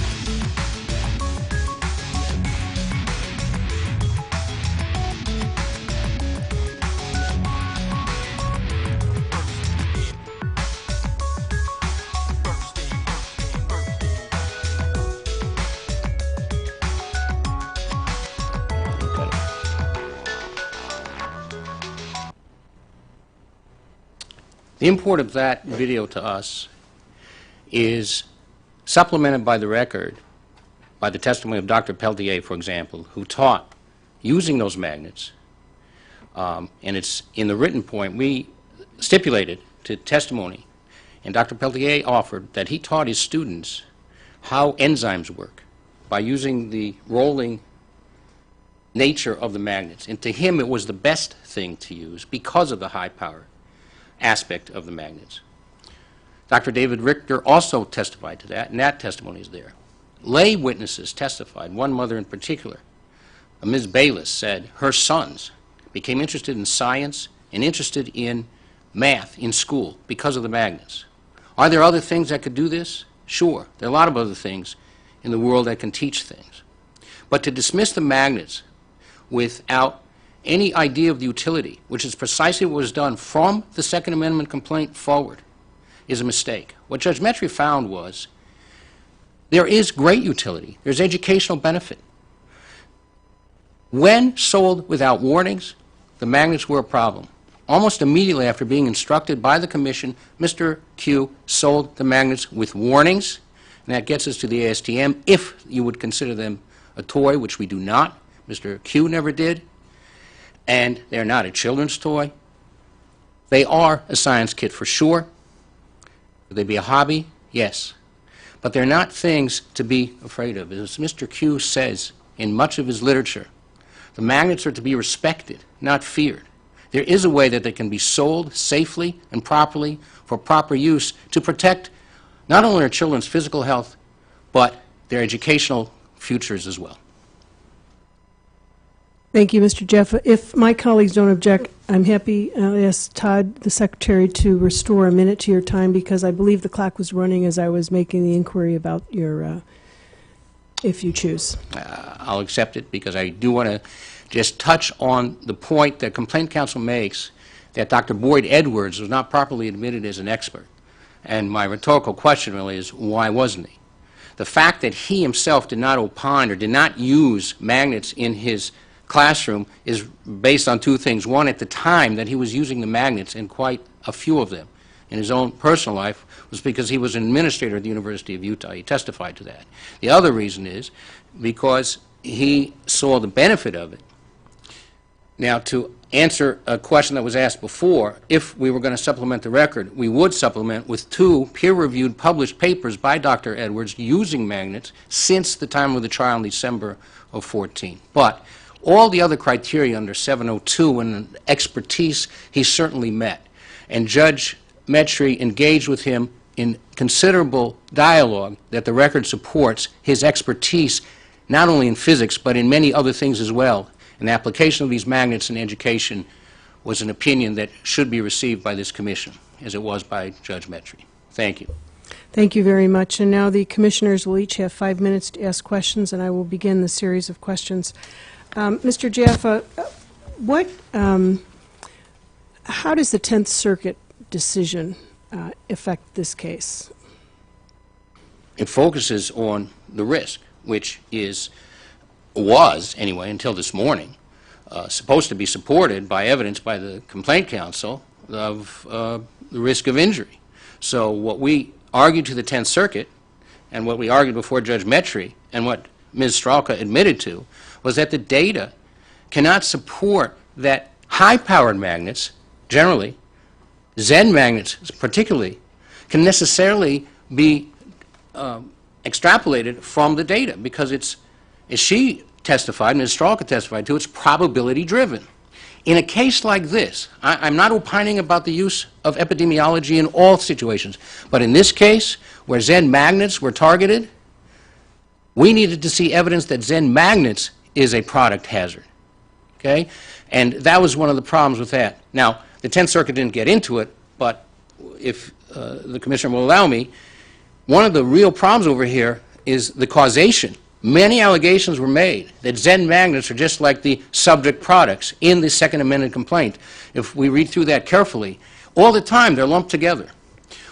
The import of that video to us is supplemented by the record, by the testimony of Dr. Peltier, for example, who taught using those magnets. And it's in the written point, we stipulated to testimony, and Dr. Peltier offered that he taught his students how enzymes work by using the rolling nature of the magnets. And to him, it was the best thing to use because of the high power aspect of the magnets. Dr. David Richter also testified to that, and that testimony is there. Lay witnesses testified. One mother in particular, Ms. Bayless, said her sons became interested in science and interested in math in school because of the magnets. Are there other things that could do this? Sure. There are a lot of other things in the world that can teach things. But to dismiss the magnets without any idea of the utility, which is precisely what was done from the Second Amendment complaint forward, is a mistake. What Judge Metry found was there is great utility. There's educational benefit. When sold without warnings, the magnets were a problem. Almost immediately after being instructed by the Commission, Mr. Q sold the magnets with warnings, and that gets us to the ASTM, if you would consider them a toy, which we do not. Mr. Q never did. And they're not a children's toy. They are a science kit for sure. Could they be a hobby? Yes. But they're not things to be afraid of. As Mr. Q says in much of his literature, the magnets are to be respected, not feared. There is a way that they can be sold safely and properly for proper use to protect not only our children's physical health, but their educational futures as well. Thank you, Mr. Jeff. If my colleagues don't object, I'm happy, I'll ask Todd, the Secretary, to restore a minute to your time, because I believe the clock was running as I was making the inquiry about your, if you choose. I'll accept it, because I do want to just touch on the point that complaint counsel makes that Dr. Boyd Edwards was not properly admitted as an expert. And my rhetorical question really is, why wasn't he? The fact that he himself did not opine or did not use magnets in his classroom is based on two things. One, at the time that he was using the magnets, and quite a few of them in his own personal life, was because he was an administrator at the University of Utah. He testified to that. The other reason is because he saw the benefit of it. Now, to answer a question that was asked before, if we were going to supplement the record, we would supplement with 2 peer-reviewed published papers by Dr. Edwards using magnets since the time of the trial in December of 14. But all the other criteria under 702 and expertise he certainly met. And Judge Metry engaged with him in considerable dialogue that the record supports his expertise not only in physics but in many other things as well. And the application of these magnets in education was an opinion that should be received by this Commission, as it was by Judge Metry. Thank you. Thank you very much. And now the Commissioners will each have 5 minutes to ask questions, and I will begin the series of questions. Mr. Jaffa, how does the Tenth Circuit decision affect this case? It focuses on the risk, which was, anyway, until this morning, supposed to be supported by evidence by the complaint counsel of the risk of injury. So what we argued to the Tenth Circuit, and what we argued before Judge Metry, and what Ms. Stralka admitted to, was that the data cannot support that high-powered magnets, generally, Zen magnets particularly, can necessarily be extrapolated from the data, because it's, as she testified, Ms. Stralka testified to, it's probability-driven. In a case like this, I'm not opining about the use of epidemiology in all situations, but in this case, where Zen magnets were targeted, we needed to see evidence that Zen magnets is a product hazard, okay? And that was one of the problems with that. Now, the Tenth Circuit didn't get into it, but if the Commissioner will allow me, one of the real problems over here is the causation. Many allegations were made that Zen magnets are just like the subject products in the Second Amendment complaint. If we read through that carefully, all the time they're lumped together.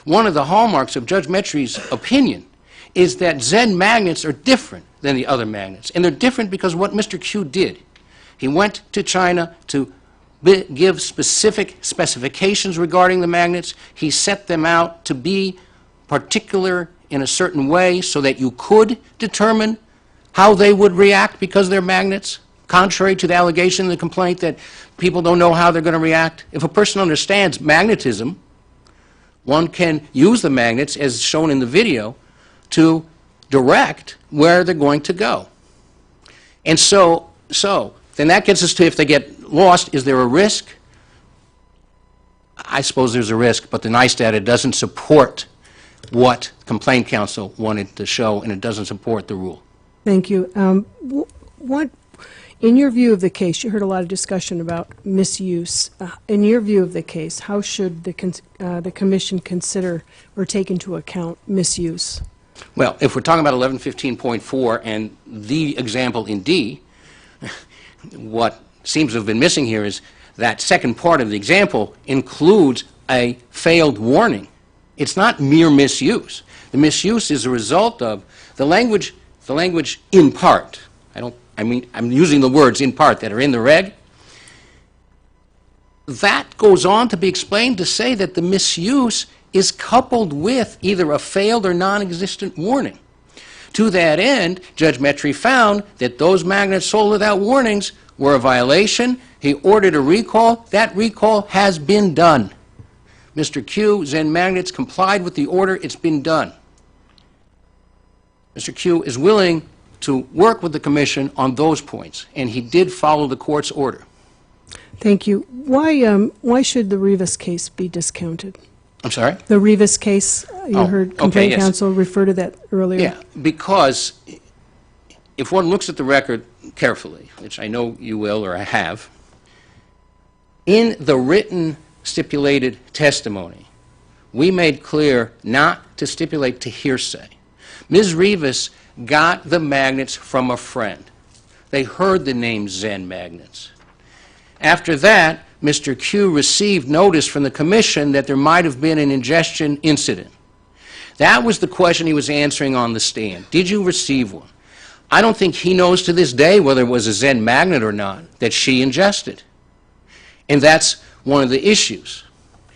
One of the hallmarks of Judge Metry's opinion is that Zen magnets are different than the other magnets. And they're different because what Mr. Q did. He went to China to give specific specifications regarding the magnets. He set them out to be particular in a certain way so that you could determine how they would react because they're magnets, contrary to the allegation in the complaint that people don't know how they're going to react. If a person understands magnetism, one can use the magnets, as shown in the video, to direct where they're going to go. And so then that gets us to, if they get lost, is there a risk? I suppose there's a risk, but the NICE data doesn't support what complaint counsel wanted to show, and it doesn't support the rule. Thank you. What, in your view of the case, you heard a lot of discussion about misuse. In your view of the case, how should the Commission consider or take into account misuse? Well, if we're talking about 1115.4 and the example in D, what seems to have been missing here is that second part of the example includes a failed warning. It's not mere misuse. The misuse is a result of the language in part. I'm using the words in part that are in the reg. That goes on to be explained to say that the misuse is coupled with either a failed or non-existent warning. To that end, Judge Metry found that those magnets sold without warnings were a violation. He ordered a recall. That recall has been done. Mr. Q, Zen Magnets, complied with the order. It's been done. Mr. Q is willing to work with the Commission on those points, and he did follow the court's order. Thank you. Why should the Rivas case be discounted? I'm sorry? The Rivas case, you heard complaint yes. counsel refer to that earlier. Yeah, because if one looks at the record carefully, which I know you will or I have, in the written stipulated testimony, we made clear not to stipulate to hearsay. Ms. Rivas got the magnets from a friend. They heard the name Zen Magnets. After that, Mr. Q received notice from the Commission that there might have been an ingestion incident. That was the question he was answering on the stand. Did you receive one? I don't think he knows to this day whether it was a Zen Magnet or not that she ingested. And that's one of the issues.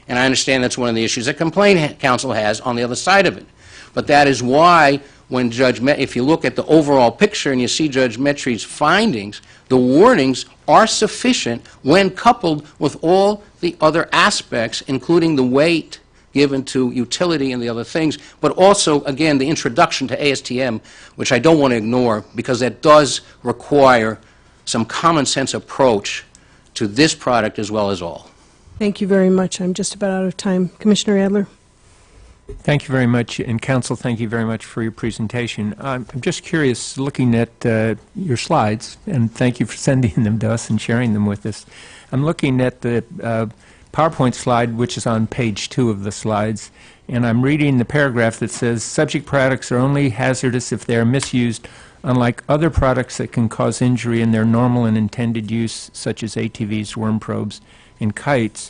And I understand that's one of the issues that complaint counsel has on the other side of it. But that is why when if you look at the overall picture and you see Judge Metry's findings, the warnings are sufficient when coupled with all the other aspects, including the weight given to utility and the other things, but also, again, the introduction to ASTM, which I don't want to ignore because that does require some common sense approach to this product as well as all. Thank you very much. I'm just about out of time. Commissioner Adler? Thank you very much, and counsel, thank you very much for your presentation. I'm just curious, looking at your slides, and thank you for sending them to us and sharing them with us. I'm looking at the PowerPoint slide, which is on page 2 of the slides, and I'm reading the paragraph that says, subject products are only hazardous if they are misused, unlike other products that can cause injury in their normal and intended use, such as ATVs, worm probes, and kites.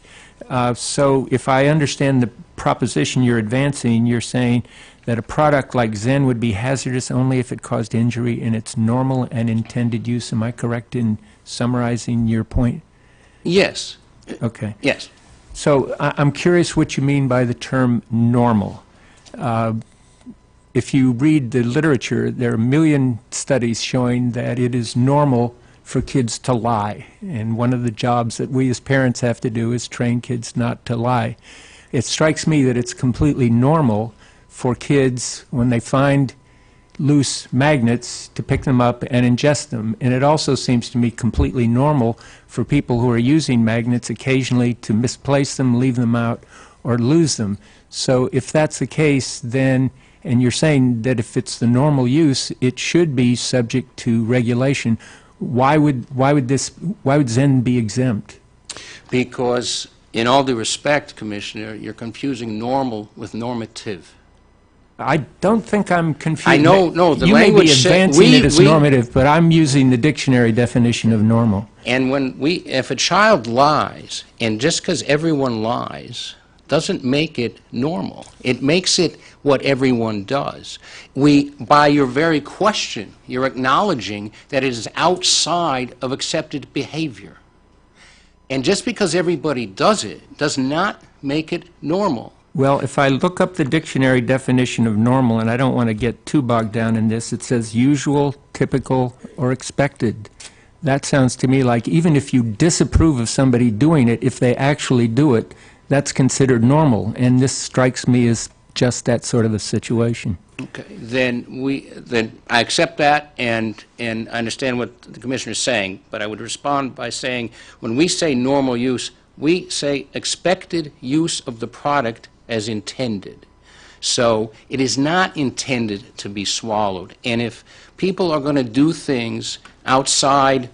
So if I understand the proposition you're advancing, you're saying that a product like Zen would be hazardous only if it caused injury in its normal and intended use. Am I correct in summarizing your point? Yes, Okay. yes. So I'm curious what you mean by the term normal. If you read the literature, there are a million studies showing that it is normal for kids to lie. And one of the jobs that we as parents have to do is train kids not to lie. It strikes me that it's completely normal for kids, when they find loose magnets, to pick them up and ingest them. And it also seems to me completely normal for people who are using magnets occasionally to misplace them, leave them out, or lose them. So if that's the case, then, and you're saying that if it's the normal use, it should be subject to regulation, why would Zen be exempt? Because, in all due respect, Commissioner, you're confusing normal with normative. I don't think I'm confused. I know, no, the You may be language said- advancing it as we- normative, but I'm using the dictionary definition of normal. And if a child lies, and just because everyone lies, doesn't make it normal. It makes it what everyone does. By your very question, you're acknowledging that it is outside of accepted behavior. And just because everybody does it, does not make it normal. Well, if I look up the dictionary definition of normal, and I don't want to get too bogged down in this, it says usual, typical, or expected. That sounds to me like even if you disapprove of somebody doing it, if they actually do it, that's considered normal. And this strikes me as just that sort of a situation. Okay, then I accept that, and I understand what the Commissioner is saying, but I would respond by saying, when we say normal use, we say expected use of the product as intended. So it is not intended to be swallowed. And if people are going to do things outside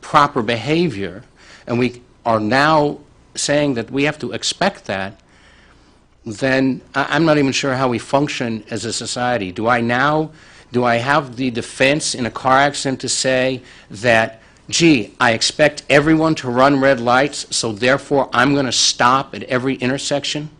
proper behavior, and we are now saying that we have to expect that, then I'm not even sure how we function as a society. Do I have the defense in a car accident to say that, gee, I expect everyone to run red lights, so therefore I'm going to stop at every intersection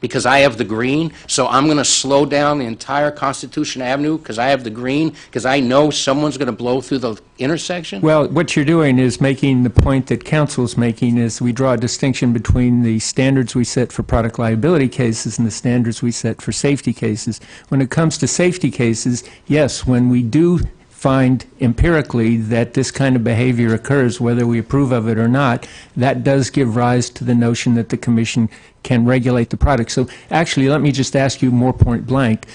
because I have the green, so I'm going to slow down the entire Constitution Avenue because I have the green, because I know someone's going to blow through the intersection? Well, what you're doing is making the point that counsel is making, is we draw a distinction between the standards we set for product liability cases and the standards we set for safety cases. When it comes to safety cases, yes, when we do find empirically that this kind of behavior occurs, whether we approve of it or not, that does give rise to the notion that the Commission can regulate the product. So actually, let me just ask you more point blank,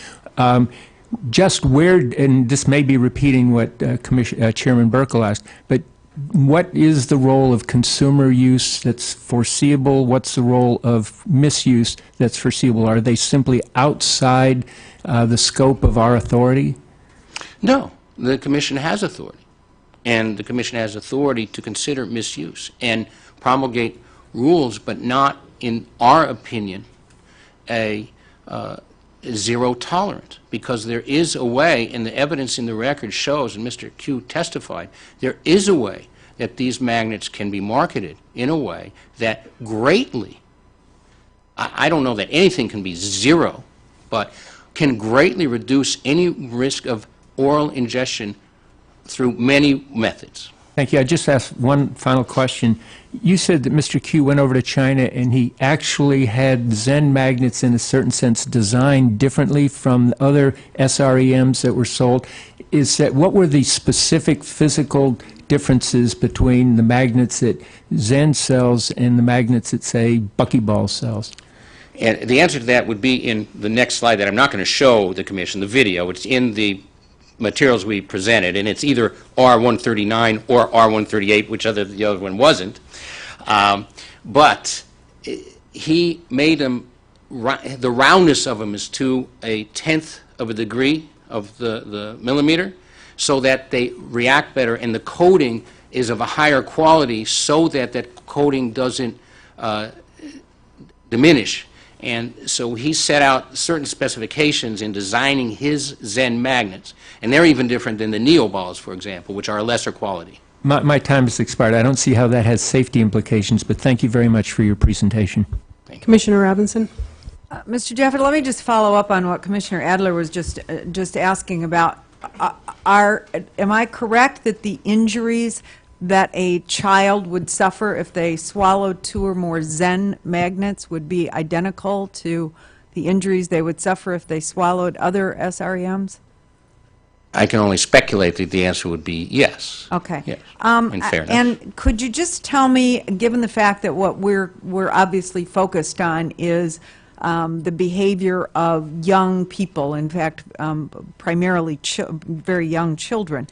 just where, and this may be repeating what Chairman Burkle asked, but what is the role of consumer use that's foreseeable? What's the role of misuse that's foreseeable? Are they simply outside the scope of our authority? No. The Commission has authority, and the Commission has authority to consider misuse and promulgate rules, but not, in our opinion, a zero tolerance, because there is a way, and the evidence in the record shows, and Mr. Q testified, there is a way that these magnets can be marketed in a way that greatly, I don't know that anything can be zero, but can greatly reduce any risk of oral ingestion through many methods. Thank you. I just asked one final question. You said that Mr. Q went over to China and he actually had Zen magnets, in a certain sense, designed differently from other SREMs that were sold. What were the specific physical differences between the magnets that Zen sells and the magnets that, say, Buckyball sells? And the answer to that would be in the next slide that I'm not going to show the Commission, the video. It's in the materials we presented, and it's either R139 or R138, which the other one wasn't. But he made them, the roundness of them is to 1/10 of a degree of the millimeter, so that they react better, and the coating is of a higher quality so that that coating doesn't diminish. And so he set out certain specifications in designing his Zen magnets. And they're even different than the Neo balls, for example, which are a lesser quality. My time has expired. I don't see how that has safety implications, but thank you very much for your presentation. Commissioner Robinson? Mr. Jefford, let me just follow up on what Commissioner Adler was just asking about. Am I correct that the injuries that a child would suffer if they swallowed 2 or more Zen magnets would be identical to the injuries they would suffer if they swallowed other SREMs? I can only speculate that the answer would be yes. Okay. Yes, in fairness. And could you just tell me, given the fact that what we're obviously focused on is the behavior of young people, in fact, primarily very young children,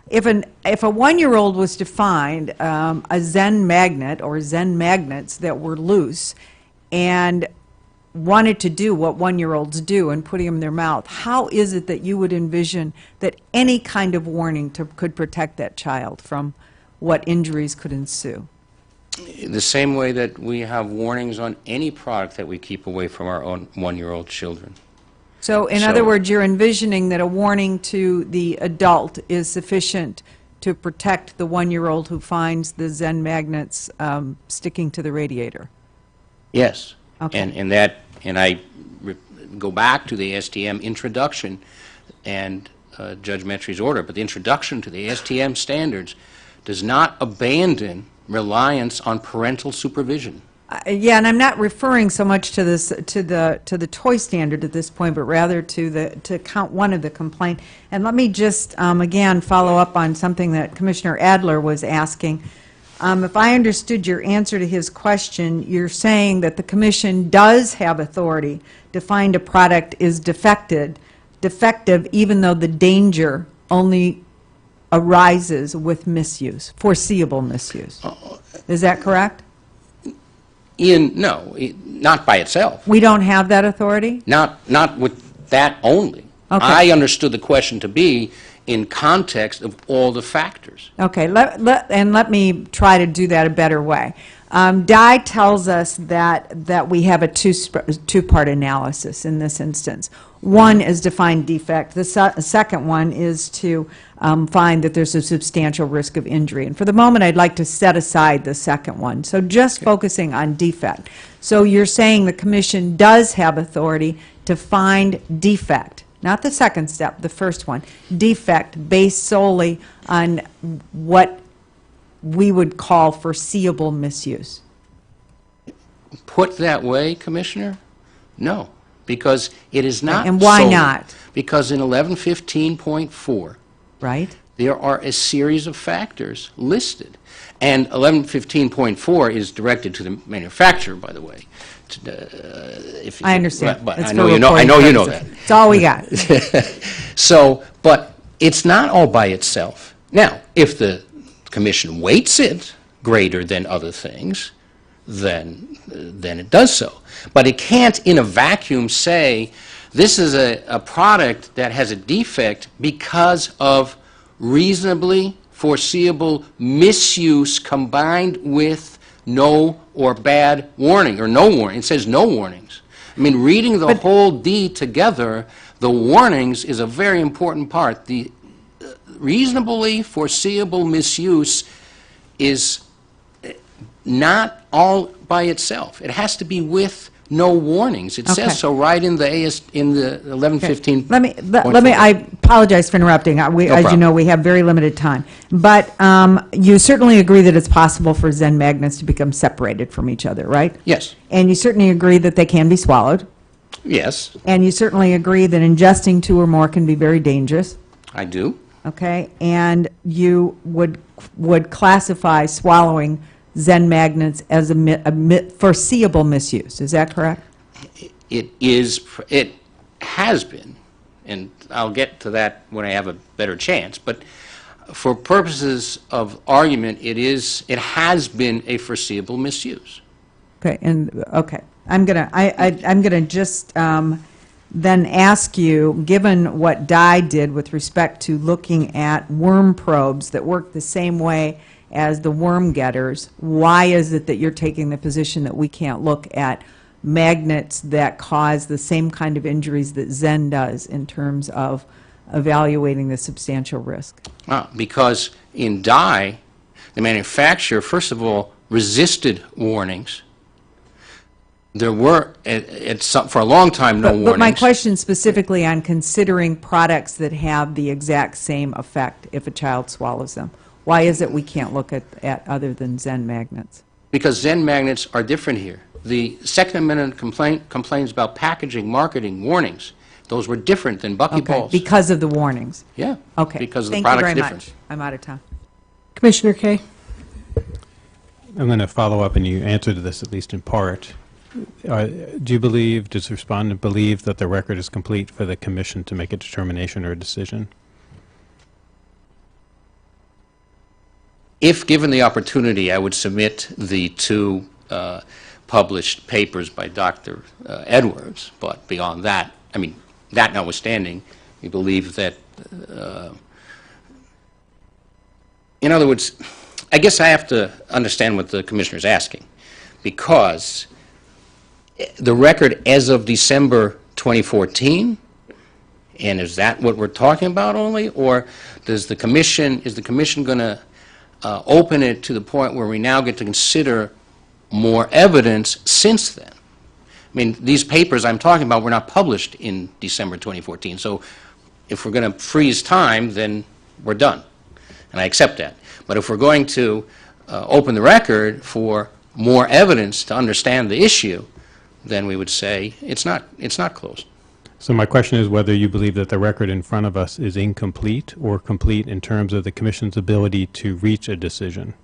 if a 1-year-old was to find a Zen magnet or Zen magnets that were loose and wanted to do what 1-year-olds do and putting them in their mouth, how is it that you would envision that any kind of warning could protect that child from what injuries could ensue? The same way that we have warnings on any product that we keep away from our own 1-year-old children. So, in other words, you're envisioning that a warning to the adult is sufficient to protect the 1-year-old who finds the Zen magnets sticking to the radiator? Yes. Okay. And I go back to the STM introduction and Judge Metri's order, but the introduction to the STM standards does not abandon reliance on parental supervision. Yeah, and I'm not referring so much to this to the toy standard at this point, but rather to count 1 of the complaint. And let me just again follow up on something that Commissioner Adler was asking. If I understood your answer to his question, you're saying that the Commission does have authority to find a product is defective even though the danger only arises with misuse, foreseeable misuse. Is that correct? No, not by itself. We don't have that authority? Not with that only. Okay. I understood the question to be in context of all the factors. Okay, let me try to do that a better way. Dye tells us that we have a two-part analysis in this instance. One is to find defect. The second one is to find that there's a substantial risk of injury. And for the moment, I'd like to set aside the second one. So just focusing on defect. So you're saying the Commission does have authority to find defect, not the second step, the first one, defect based solely on what we would call foreseeable misuse. Put that way, Commissioner? No, because it is not. And why solely- not? Because in 1115.4, Right? there are a series of factors listed. And 1115.4 is directed to the manufacturer, by the way. I understand. But It's I for know you reporting know that. purposes. It's all we got. So, but it's not all by itself. Now, if the Commission weights it greater than other things, then it does so. But it can't, in a vacuum, say this is a product that has a defect because of reasonably foreseeable misuse combined with no or bad warning, or no warning. It says no warnings. I mean, reading the whole D together, the warnings is a very important part. The reasonably foreseeable misuse is not all by itself. It has to be with no warnings. It Okay. says so right in the 1115. Let me, I apologize for interrupting. As you problem. know, we have very limited time. But you certainly agree that it's possible for Zen magnets to become separated from each other, right? Yes. And you certainly agree that they can be swallowed. Yes, And you certainly agree that ingesting 2 or more can be very dangerous, I do. okay? And you would classify swallowing Zen magnets as a foreseeable misuse. Is that correct? It has been, and I'll get to that when I have a better chance, but for purposes of argument, it has been a foreseeable misuse. Okay, I'm gonna just then ask you, given what Dye did with respect to looking at worm probes that work the same way as the worm getters, why is it that you're taking the position that we can't look at magnets that cause the same kind of injuries that Zen does in terms of evaluating the substantial risk? Because in Dye, The manufacturer, first of all, resisted warnings. There were, for a long time, no warnings. But my question specifically on considering products that have the exact same effect if a child swallows them. Why is it we can't look at other than Zen magnets? Because Zen magnets are different here. The Second Amendment complaint complains about packaging, marketing, warnings. Those were different than buckyballs. Because of the warnings? Yeah. Okay. Because the product's different. Thank you very much. I'm out of time. Commissioner Kay? I'm going to follow up, and you answered this at least in part. Do you believe, does the respondent believe that the record is complete for the commission to make a determination or a decision? If given the opportunity, I would submit the two published papers by Dr. Edwards, but beyond that, I mean, that notwithstanding, we believe that, in other words, I guess I have to understand what the commissioner is asking, because the record as of December 2014, and is that what we're talking about only, or is the commission going to open it to the point where we now get to consider more evidence since then? I mean, these papers I'm talking about were not published in December 2014, so if we're going to freeze time, then we're done, and I accept that. But if we're going to open the record for more evidence to understand the issue, then we would say it's not closed. So my question is whether you believe that the record in front of us is incomplete or complete in terms of the commission's ability to reach a decision.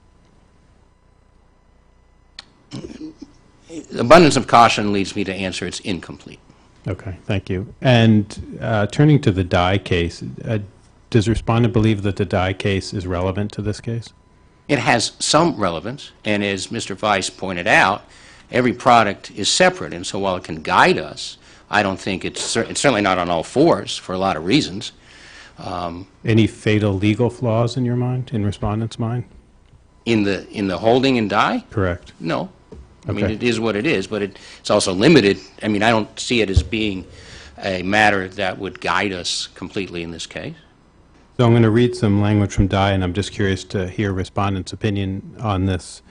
Abundance of caution leads me to answer it's incomplete. Okay, thank you. And turning to the Dye case, does the respondent believe that the Dye case is relevant to this case? It has some relevance, and as Mr. Weiss pointed out, every product is separate, and so while it can guide us, I don't think it's certainly not on all fours for a lot of reasons. Any fatal legal flaws in your mind, in respondent's mind? In the holding in Dye? Correct. No. I mean, Okay. it is what it is, but it's also limited. I mean, I don't see it as being a matter that would guide us completely in this case. So I'm going to read some language from Dye, and I'm just curious to hear respondent's opinion on this,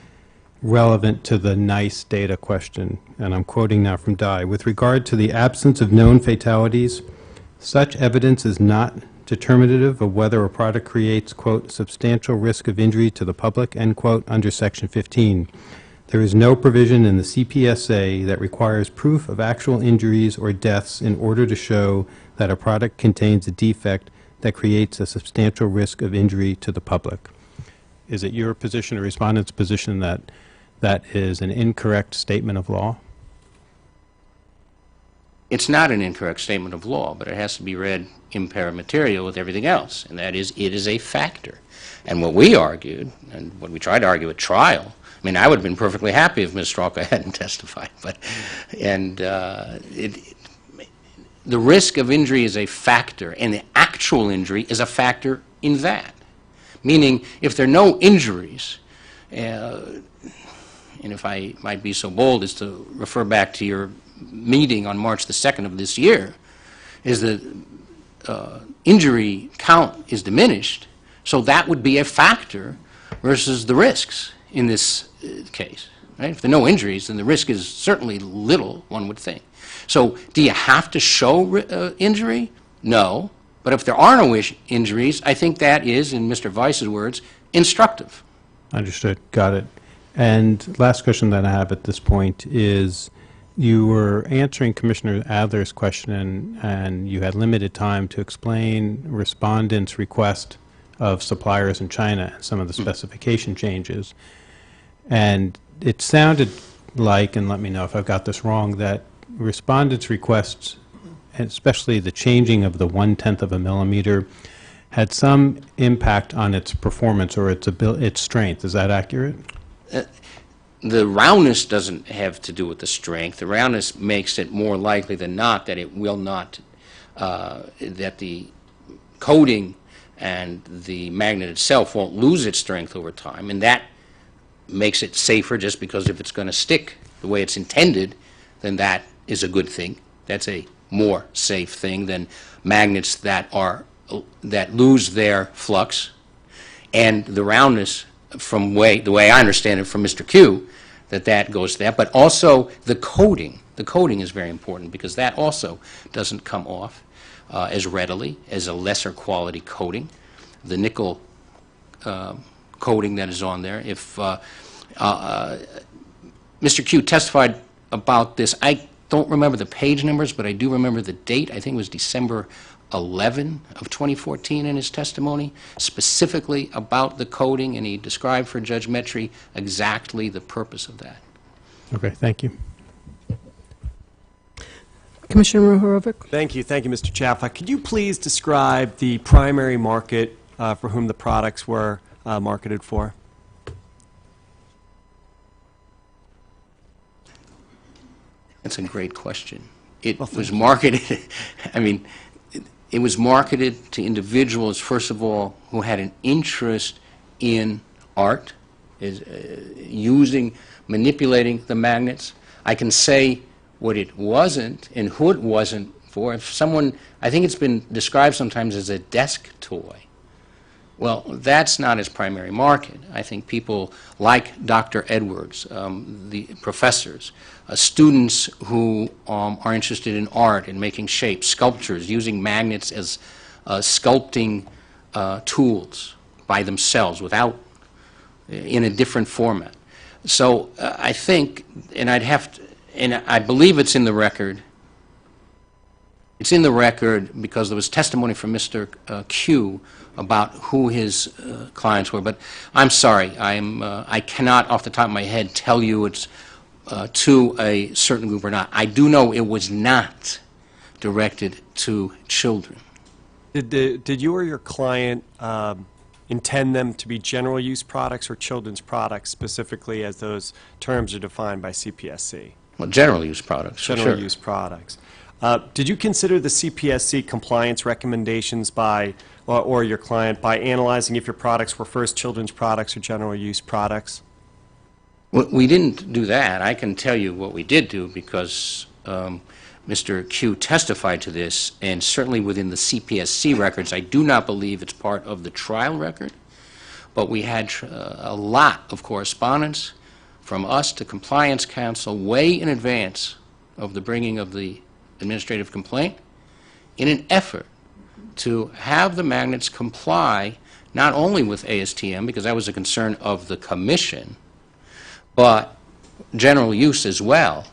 relevant to the NICE data question. And I'm quoting now from Dye. With regard to the absence of known fatalities, such evidence is not determinative of whether a product creates, quote, substantial risk of injury to the public, end quote, under Section 15. There is no provision in the CPSA that requires proof of actual injuries or deaths in order to show that a product contains a defect that creates a substantial risk of injury to the public. Is it your position or respondent's position that that is an incorrect statement of law? It's not an incorrect statement of law, but it has to be read impera materia with everything else, and that is, it is a factor. And what we argued, and what we tried to argue at trial, I mean, I would have been perfectly happy if Ms. Strelka hadn't testified, but, the risk of injury is a factor, and the actual injury is a factor in that. Meaning, if there are no injuries, and if I might be so bold as to refer back to your meeting on March the 2nd of this year, is that injury count is diminished, so that would be a factor versus the risks in this case. Right? If there are no injuries, then the risk is certainly little, one would think. So do you have to show injury? No. But if there are no injuries, I think that is, in Mr. Weiss's words, instructive. Understood. Got it. And last question that I have at this point is, you were answering Commissioner Adler's question, and you had limited time to explain respondents' request of suppliers in China and some of the specification changes. And it sounded like, and let me know if I've got this wrong, that respondents' requests, especially the changing of the 1/10 of a millimeter, had some impact on its performance or its strength. Is that accurate? The roundness doesn't have to do with the strength. The roundness makes it more likely than not that it will not, that the coating and the magnet itself won't lose its strength over time, and that makes it safer, just because if it's going to stick the way it's intended, then that is a good thing. That's a more safe thing than magnets that lose their flux. And the roundness from the way I understand it from Mr. Q, that goes to that, but also the coating. The coating is very important because that also doesn't come off as readily as a lesser quality coating. The nickel coating that is on there. If Mr. Q testified about this, I don't remember the page numbers, but I do remember the date. I think it was December 11 of 2014 in his testimony, specifically about the coating, and he described for Judge Metry exactly the purpose of that. Okay, thank you. Commissioner Mohorovic? Thank you, Mr. Chaffa. Could you please describe the primary market for whom the products were marketed for? That's a great question. It was marketed, I mean, it was marketed to individuals, first of all, who had an interest in art, manipulating the magnets. I can say what it wasn't and who it wasn't for. If someone, I think it's been described sometimes as a desk toy. Well, that's not his primary market. I think people like Dr. Edwards, the professors, students who are interested in art and making shapes, sculptors, using magnets as sculpting tools by themselves in a different format. So I think, and I believe it's in the record. It's in the record because there was testimony from Mr. Q about who his clients were. But I'm sorry, I cannot off the top of my head tell you it's to a certain group or not. I do know it was not directed to children. Did you or your client intend them to be general use products or children's products, specifically as those terms are defined by CPSC? Well, general use products, for General sure. use products. Did you consider the CPSC compliance recommendations or your client by analyzing if your products were first children's products or general use products? We didn't do that. I can tell you what we did do because Mr. Q testified to this, and certainly within the CPSC records, I do not believe it's part of the trial record, but we had a lot of correspondence from us to compliance counsel way in advance of the bringing of the administrative complaint in an effort to have the magnets comply not only with ASTM, because that was a concern of the commission, but general use as well.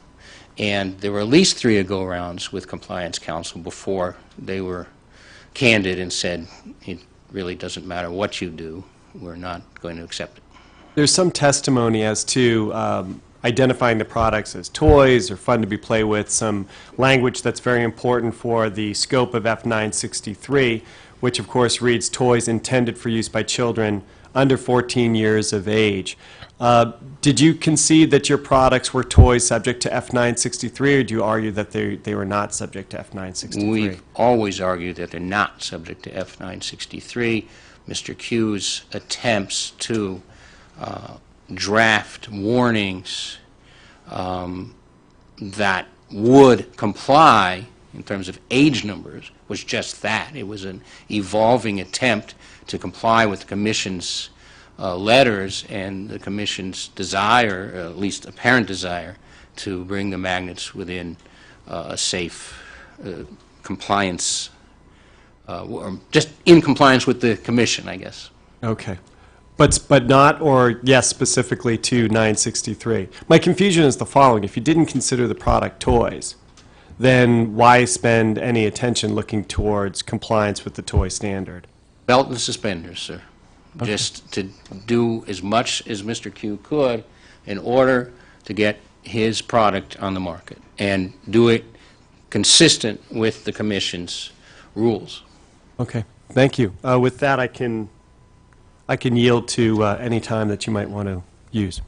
And there were at least 3 go-arounds with compliance counsel before they were candid and said, it really doesn't matter what you do, we're not going to accept it. There's some testimony as to identifying the products as toys or fun to be played with, some language that's very important for the scope of F963, which of course reads toys intended for use by children under 14 years of age. Did you concede that your products were toys subject to F963, or do you argue that they were not subject to F963? We've always argued that they're not subject to F963. Mr. Q's attempts to draft warnings that would comply in terms of age numbers was just that. It was an evolving attempt to comply with the Commission's letters and the Commission's desire, at least apparent desire, to bring the magnets within a safe compliance, or just in compliance with the Commission, I guess. Okay. But not, or yes, specifically to 963. My confusion is the following. If you didn't consider the product toys, then why spend any attention looking towards compliance with the toy standard? Belt and suspenders, sir. Okay. Just to do as much as Mr. Q could in order to get his product on the market and do it consistent with the Commission's rules. Okay. Thank you. With that, I can yield to any time that you might want to use.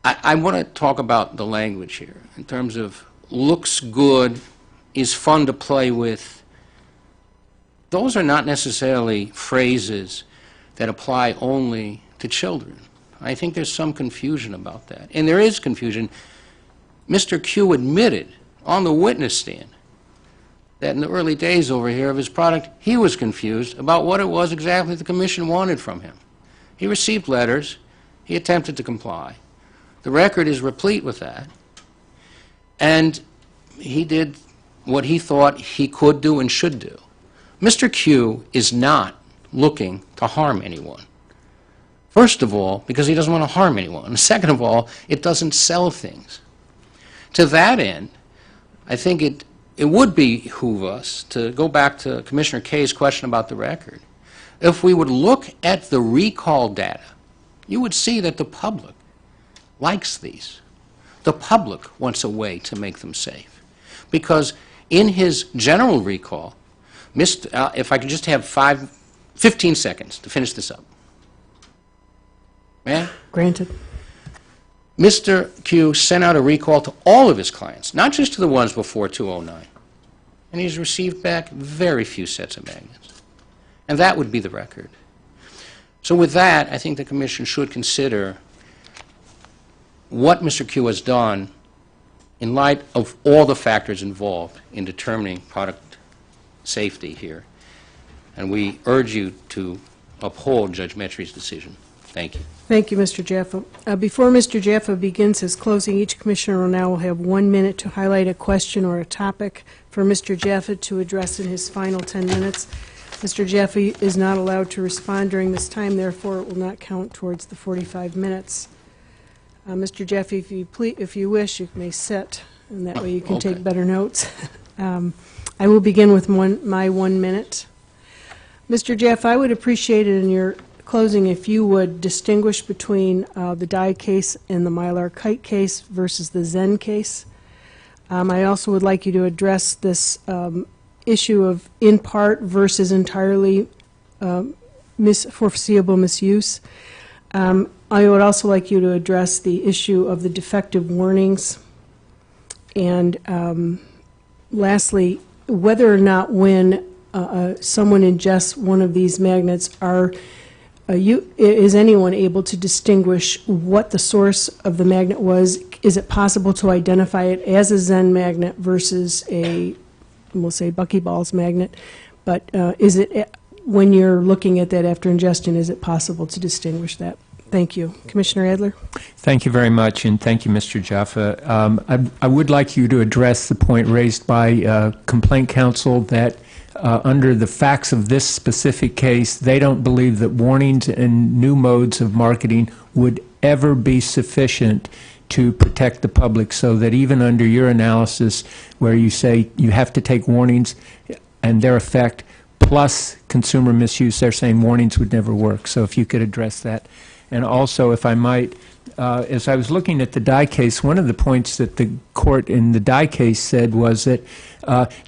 I want to talk about the language here in terms of looks good, is fun to play with. Those are not necessarily phrases that apply only to children. I think there's some confusion about that. And there is confusion. Mr. Q admitted on the witness stand that in the early days over here of his product, he was confused about what it was exactly the Commission wanted from him. He received letters. He attempted to comply. The record is replete with that. And he did what he thought he could do and should do. Mr. Q is not looking to harm anyone. First of all, because he doesn't want to harm anyone. And second of all, it doesn't sell things. To that end, I think it would behoove us to go back to Commissioner Kay's question about the record. If we would look at the recall data, you would see that the public likes these. The public wants a way to make them safe. Because in his general recall, if I could just have 15 seconds to finish this up. May I? Granted. Mr. Q sent out a recall to all of his clients, not just to the ones before 2009. And he's received back very few sets of magnets. And that would be the record. So with that, I think the Commission should consider what Mr. Q has done in light of all the factors involved in determining product safety here. And we urge you to uphold Judge Metri's decision. Thank you. Thank you, Mr. Jaffa. Before Mr. Jaffa begins his closing, each commissioner now will have 1 minute to highlight a question or a topic for Mr. Jaffa to address in his final 10 minutes. Mr. Jaffa is not allowed to respond during this time, therefore it will not count towards the 45 minutes. Mr. Jaffa, if you wish, you may sit, and that way you can take better notes. I will begin with my 1 minute. Mr. Jaffa, I would appreciate it in your closing if you would distinguish between the Dye case and the Mylar Kite case versus the Zen case. I also would like you to address this issue of in part versus entirely foreseeable misuse. I would also like you to address the issue of the defective warnings. And lastly, whether or not when someone ingests one of these magnets, is anyone able to distinguish what the source of the magnet was? Is it possible to identify it as a Zen magnet versus a, we'll say, buckyballs magnet? But is it, when you're looking at that after ingestion, is it possible to distinguish that? Thank you. Commissioner Adler? Thank you very much, and thank you, Mr. Jaffa. I would like you to address the point raised by complaint counsel that under the facts of this specific case, they don't believe that warnings and new modes of marketing would ever be sufficient to protect the public, so that even under your analysis where you say you have to take warnings and their effect plus consumer misuse, they're saying warnings would never work. So if you could address that. And also, if I might, as I was looking at the Dye case, one of the points that the court in the Dye case said was that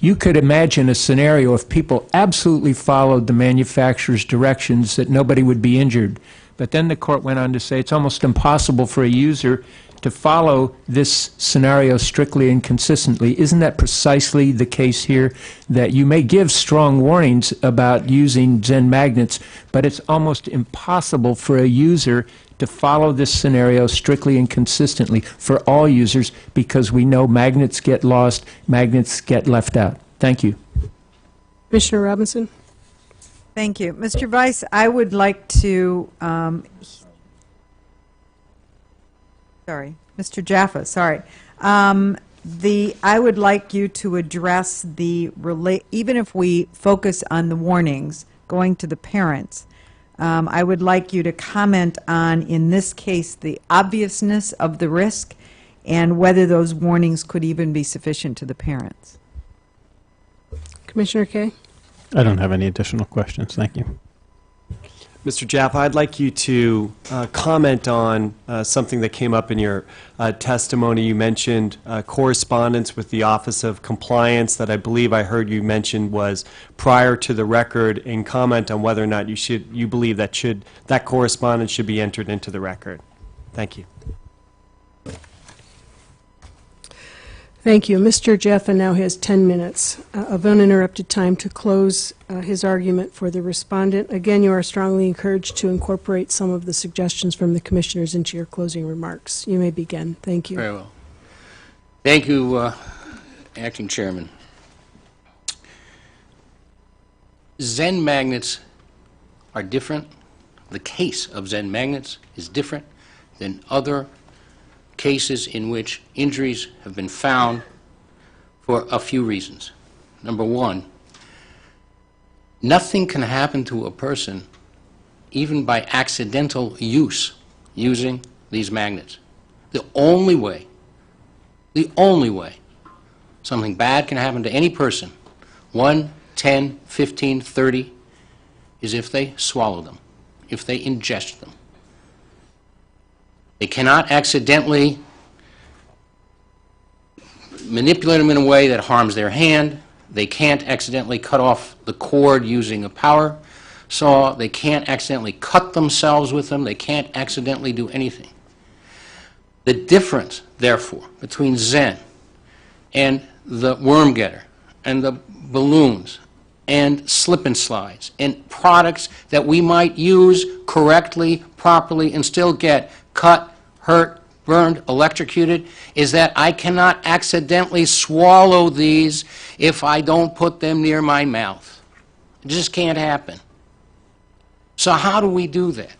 you could imagine a scenario if people absolutely followed the manufacturer's directions that nobody would be injured. But then the court went on to say it's almost impossible for a user to follow this scenario strictly and consistently. Isn't that precisely the case here? That you may give strong warnings about using Zen magnets, but it's almost impossible for a user to follow this scenario strictly and consistently for all users, because we know magnets get lost, magnets get left out. Thank you. Commissioner Robinson? Thank you. Mr. Vice, I would like to, sorry, Mr. Jaffa, sorry. I would like you to address even if we focus on the warnings going to the parents, I would like you to comment on, in this case, the obviousness of the risk and whether those warnings could even be sufficient to the parents. Commissioner Kay? I don't have any additional questions. Thank you. Mr. Jaffa, I'd like you to comment on something that came up in your testimony. You mentioned correspondence with the Office of Compliance that I believe I heard you mention was prior to the record, and comment on whether or not you believe that correspondence should be entered into the record. Thank you. Thank you. Mr. Jaffa now has 10 minutes of uninterrupted time to close his argument for the respondent. Again, you are strongly encouraged to incorporate some of the suggestions from the commissioners into your closing remarks. You may begin. Thank you. Very well. Thank you, Acting Chairman. Zen magnets are different the case of Zen magnets is different than other cases in which injuries have been found for a few reasons. Number one, nothing can happen to a person even by accidental using these magnets. The only way something bad can happen to any person, 1, 10, 15, 30, is if they swallow them, if they ingest them. They cannot accidentally manipulate them in a way that harms their hand. They can't accidentally cut off the cord using a power saw. They can't accidentally cut themselves with them. They can't accidentally do anything. The difference, therefore, between Zen and the worm getter and the balloons and slip and slides and products that we might use correctly, properly, and still get cut, hurt, burned, electrocuted, is that I cannot accidentally swallow these if I don't put them near my mouth. It just can't happen. So how do we do that?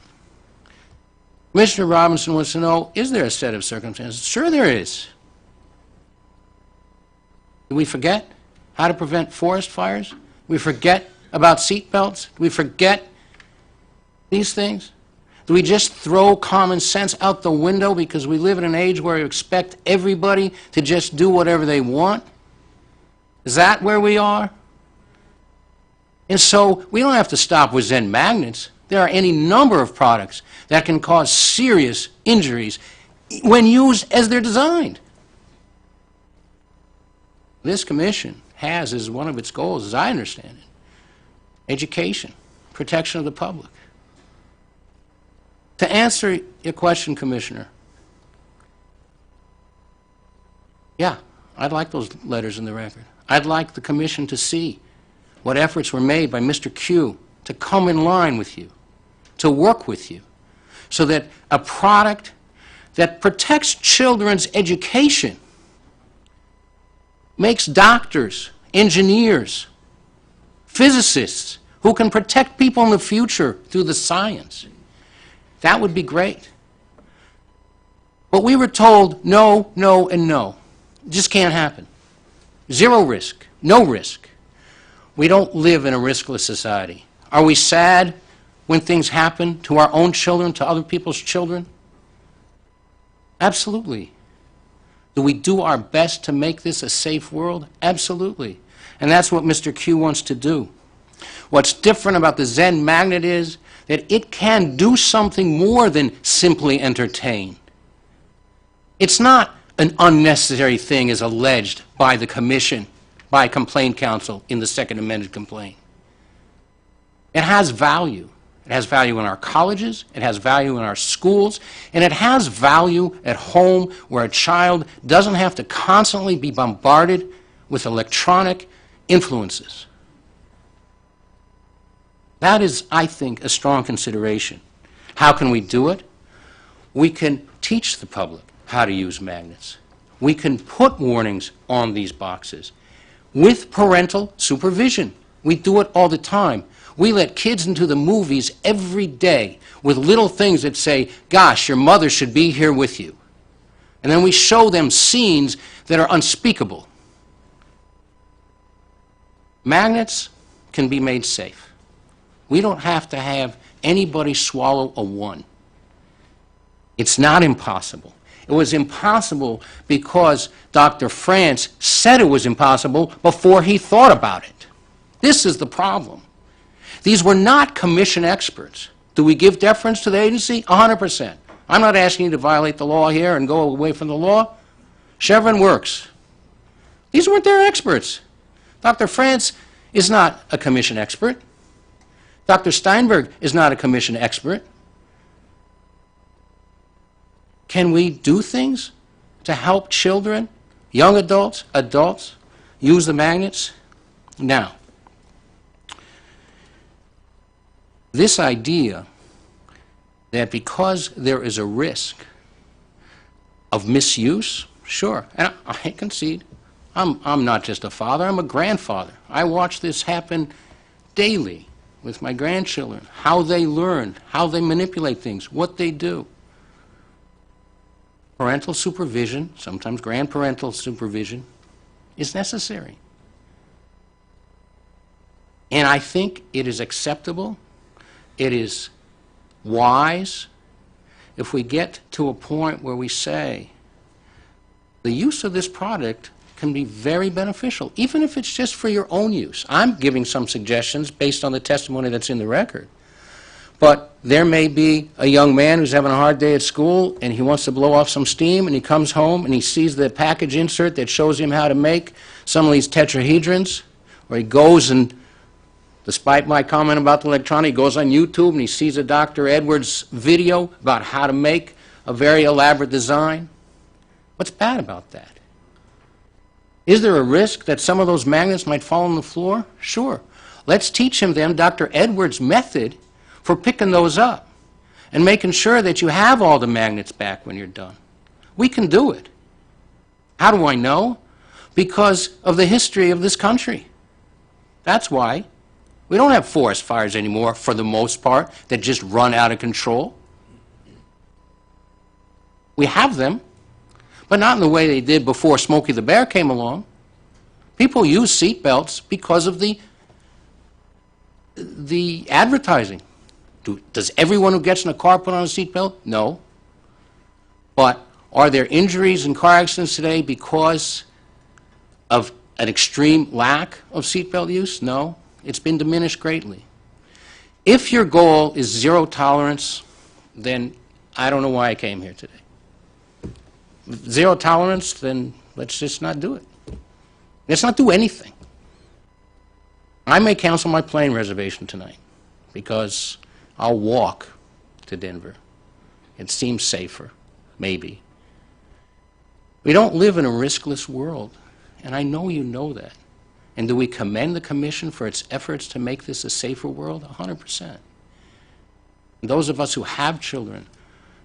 Commissioner Robinson wants to know, is there a set of circumstances? Sure there is. Do we forget how to prevent forest fires? Do we forget about seat belts? Do we forget these things? Do we just throw common sense out the window because we live in an age where we expect everybody to just do whatever they want? Is that where we are? And so we don't have to stop with Zen magnets. There are any number of products that can cause serious injuries when used as they're designed. This commission has as one of its goals, as I understand it, education, protection of the public. To answer your question, Commissioner, yeah, I'd like those letters in the record. I'd like the commission to see what efforts were made by Mr. Q to come in line with you, to work with you, so that a product that protects children's education, makes doctors, engineers, physicists who can protect people in the future through the science. That would be great. But we were told no, no, and no. It just can't happen. Zero risk, no risk. We don't live in a riskless society. Are we sad when things happen to our own children, to other people's children? Absolutely. Do we do our best to make this a safe world? Absolutely. And that's what Mr. Q wants to do. What's different about the Zen magnet is that it can do something more than simply entertain. It's not an unnecessary thing as alleged by the commission, by complaint counsel in the second amended complaint. It has value. It has value in our colleges, it has value in our schools, and it has value at home where a child doesn't have to constantly be bombarded with electronic influences. That is, I think, a strong consideration. How can we do it? We can teach the public how to use magnets. We can put warnings on these boxes with parental supervision. We do it all the time. We let kids into the movies every day with little things that say, gosh, your mother should be here with you. And then we show them scenes that are unspeakable. Magnets can be made safe. We don't have to have anybody swallow a one. It's not impossible. It was impossible because Dr. France said it was impossible before he thought about it. This is the problem. These were not commission experts. Do we give deference to the agency? 100%. I'm not asking you to violate the law here and go away from the law. Chevron works. These weren't their experts. Dr. France is not a commission expert. Dr. Steinberg is not a commission expert. Can we do things to help children, young adults, adults, use the magnets? Now, this idea that because there is a risk of misuse, sure, and I concede, I'm not just a father, I'm a grandfather. I watch this happen daily with my grandchildren, how they learn, how they manipulate things, what they do. Parental supervision, sometimes grandparental supervision, is necessary. And I think it is acceptable, it is wise, if we get to a point where we say the use of this product can be very beneficial, even if it's just for your own use. I'm giving some suggestions based on the testimony that's in the record. But there may be a young man who's having a hard day at school and he wants to blow off some steam, and he comes home and he sees the package insert that shows him how to make some of these tetrahedrons, or he goes and, despite my comment about the electronic, he goes on YouTube and he sees a Dr. Edwards video about how to make a very elaborate design. What's bad about that? Is there a risk that some of those magnets might fall on the floor? Sure. Let's teach him then Dr. Edwards' method for picking those up and making sure that you have all the magnets back when you're done. We can do it. How do I know? Because of the history of this country. That's why. We don't have forest fires anymore, for the most part, that just run out of control. We have them, but not in the way they did before Smokey the Bear came along. People use seat belts because of the advertising. Does everyone who gets in a car put on a seat belt? No. But are there injuries in car accidents today because of an extreme lack of seat belt use? No. It's been diminished greatly. If your goal is zero tolerance, then I don't know why I came here today. Zero tolerance, then let's just not do it. Let's not do anything. I may cancel my plane reservation tonight because I'll walk to Denver. It seems safer, maybe. We don't live in a riskless world, and I know you know that. And do we commend the Commission for its efforts to make this a safer world? 100%. And those of us who have children,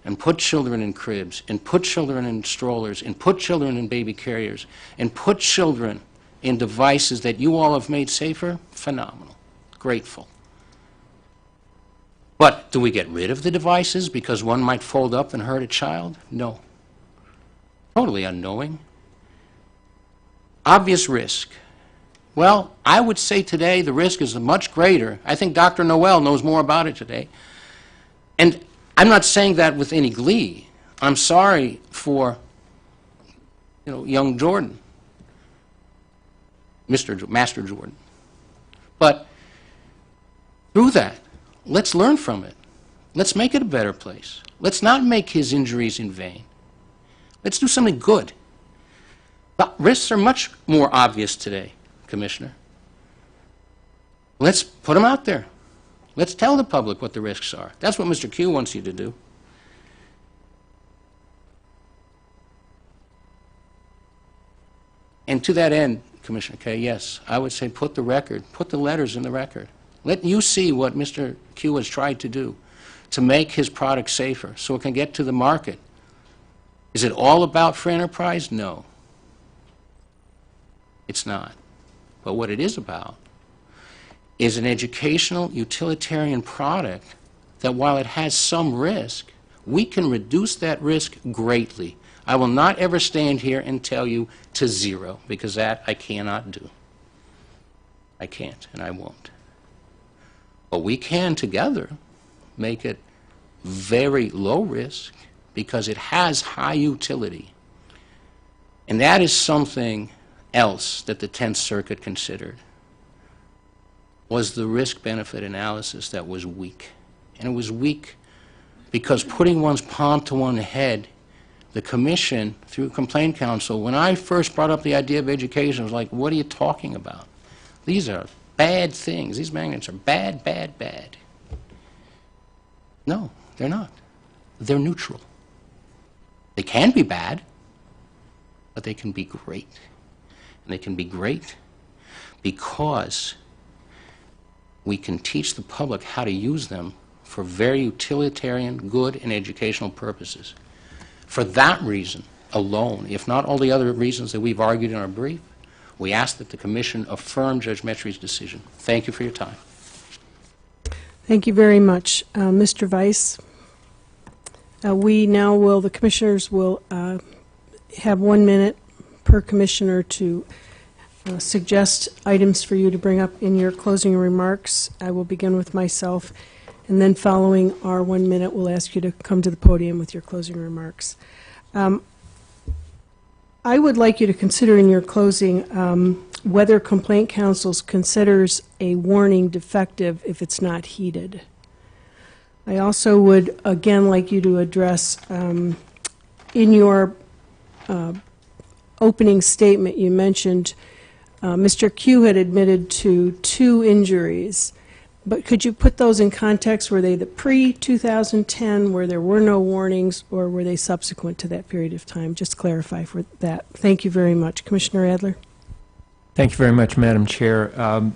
and put children in cribs, and put children in strollers, and put children in baby carriers, and put children in devices that you all have made safer, phenomenal, grateful. But do we get rid of the devices because one might fold up and hurt a child? No. Totally unknowing. Obvious risk. Well, I would say today the risk is much greater. I think Dr. Noel knows more about it today. And I'm not saying that with any glee. I'm sorry for, young Jordan, Master Jordan. But through that, let's learn from it. Let's make it a better place. Let's not make his injuries in vain. Let's do something good. But risks are much more obvious today, Commissioner. Let's put them out there. Let's tell the public what the risks are. That's what Mr. Q wants you to do. And to that end, Commissioner Kay, yes, I would say put the letters in the record. Let you see what Mr. Q has tried to do to make his product safer so it can get to the market. Is it all about free enterprise? No. It's not. But what it is about is an educational, utilitarian product that, while it has some risk, we can reduce that risk greatly. I will not ever stand here and tell you to zero, because that I cannot do. I can't, and I won't. But we can together make it very low risk because it has high utility. And that is something else that the 10th Circuit considered, was the risk-benefit analysis that was weak. And it was weak because putting one's palm to one's head, the Commission, through Complaint Counsel, when I first brought up the idea of education, I was like, what are you talking about? These are bad things. These magnets are bad, bad, bad. No, they're not. They're neutral. They can be bad, but they can be great. And they can be great because we can teach the public how to use them for very utilitarian, good, and educational purposes. For that reason alone, if not all the other reasons that we've argued in our brief, we ask that the Commission affirm Judge Metri's decision. Thank you for your time. Thank you very much. Mr. Vice, the commissioners will have 1 minute per commissioner to suggest items for you to bring up in your closing remarks. I will begin with myself, and then following our 1 minute, we'll ask you to come to the podium with your closing remarks. I would like you to consider in your closing whether complaint counsel considers a warning defective if it's not heeded. I also would, again, like you to address, in your opening statement, you mentioned Mr. Q had admitted to 2 injuries, but could you put those in context? Were they the pre-2010, where there were no warnings, or were they subsequent to that period of time? Just clarify for that. Thank you very much. Commissioner Adler? Thank you very much, Madam Chair.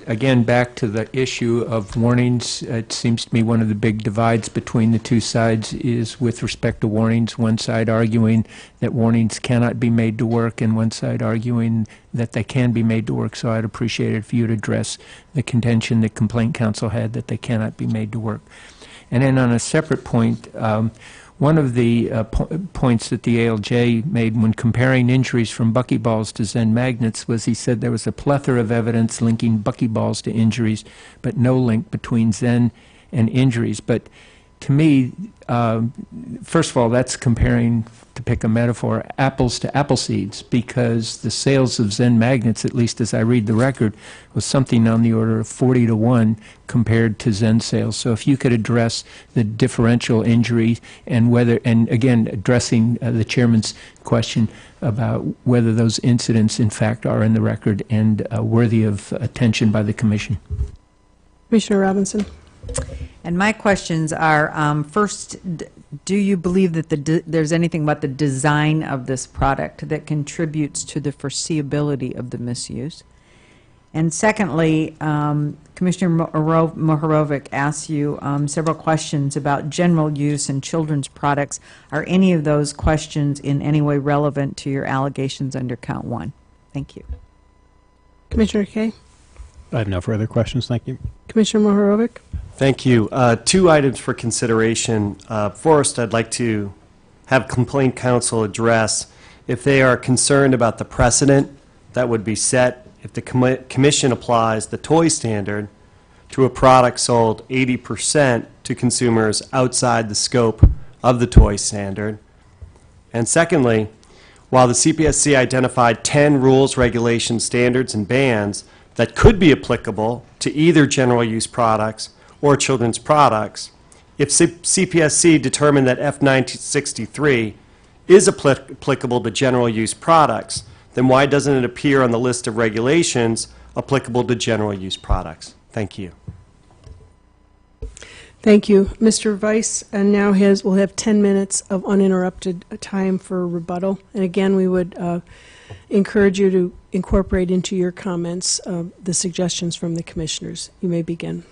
Again, back to the issue of warnings, it seems to me one of the big divides between the two sides is with respect to warnings, one side arguing that warnings cannot be made to work and one side arguing that they can be made to work. So I'd appreciate it if you would address the contention that complaint counsel had that they cannot be made to work. And then on a separate point, one of the points that the ALJ made when comparing injuries from buckyballs to Zen magnets was he said there was a plethora of evidence linking buckyballs to injuries, but no link between Zen and injuries. But to me, first of all, that's comparing, to pick a metaphor, apples to apple seeds, because the sales of Zen magnets, at least as I read the record, was something on the order of 40 to 1 compared to Zen sales. So if you could address the differential injury and whether, and again, addressing the chairman's question about whether those incidents in fact are in the record and worthy of attention by the commission. Commissioner Robinson? And my questions are, first, do you believe that there's anything about the design of this product that contributes to the foreseeability of the misuse? And secondly, Commissioner Mohorovic asked you several questions about general use and children's products. Are any of those questions in any way relevant to your allegations under count 1? Thank you. Commissioner Kay? I have no further questions, thank you. Commissioner Mohorovic? Thank you. 2 items for consideration. First, I'd like to have complaint counsel address if they are concerned about the precedent that would be set if the commission applies the toy standard to a product sold 80% to consumers outside the scope of the toy standard. And secondly, while the CPSC identified 10 rules, regulations, standards, and bans that could be applicable to either general use products or children's products, if CPSC determined that F963 is applicable to general use products, then why doesn't it appear on the list of regulations applicable to general use products? Thank you. Thank you. Mr. Vice now will have 10 minutes of uninterrupted time for rebuttal. And again, we would encourage you to incorporate into your comments the suggestions from the commissioners. You may begin.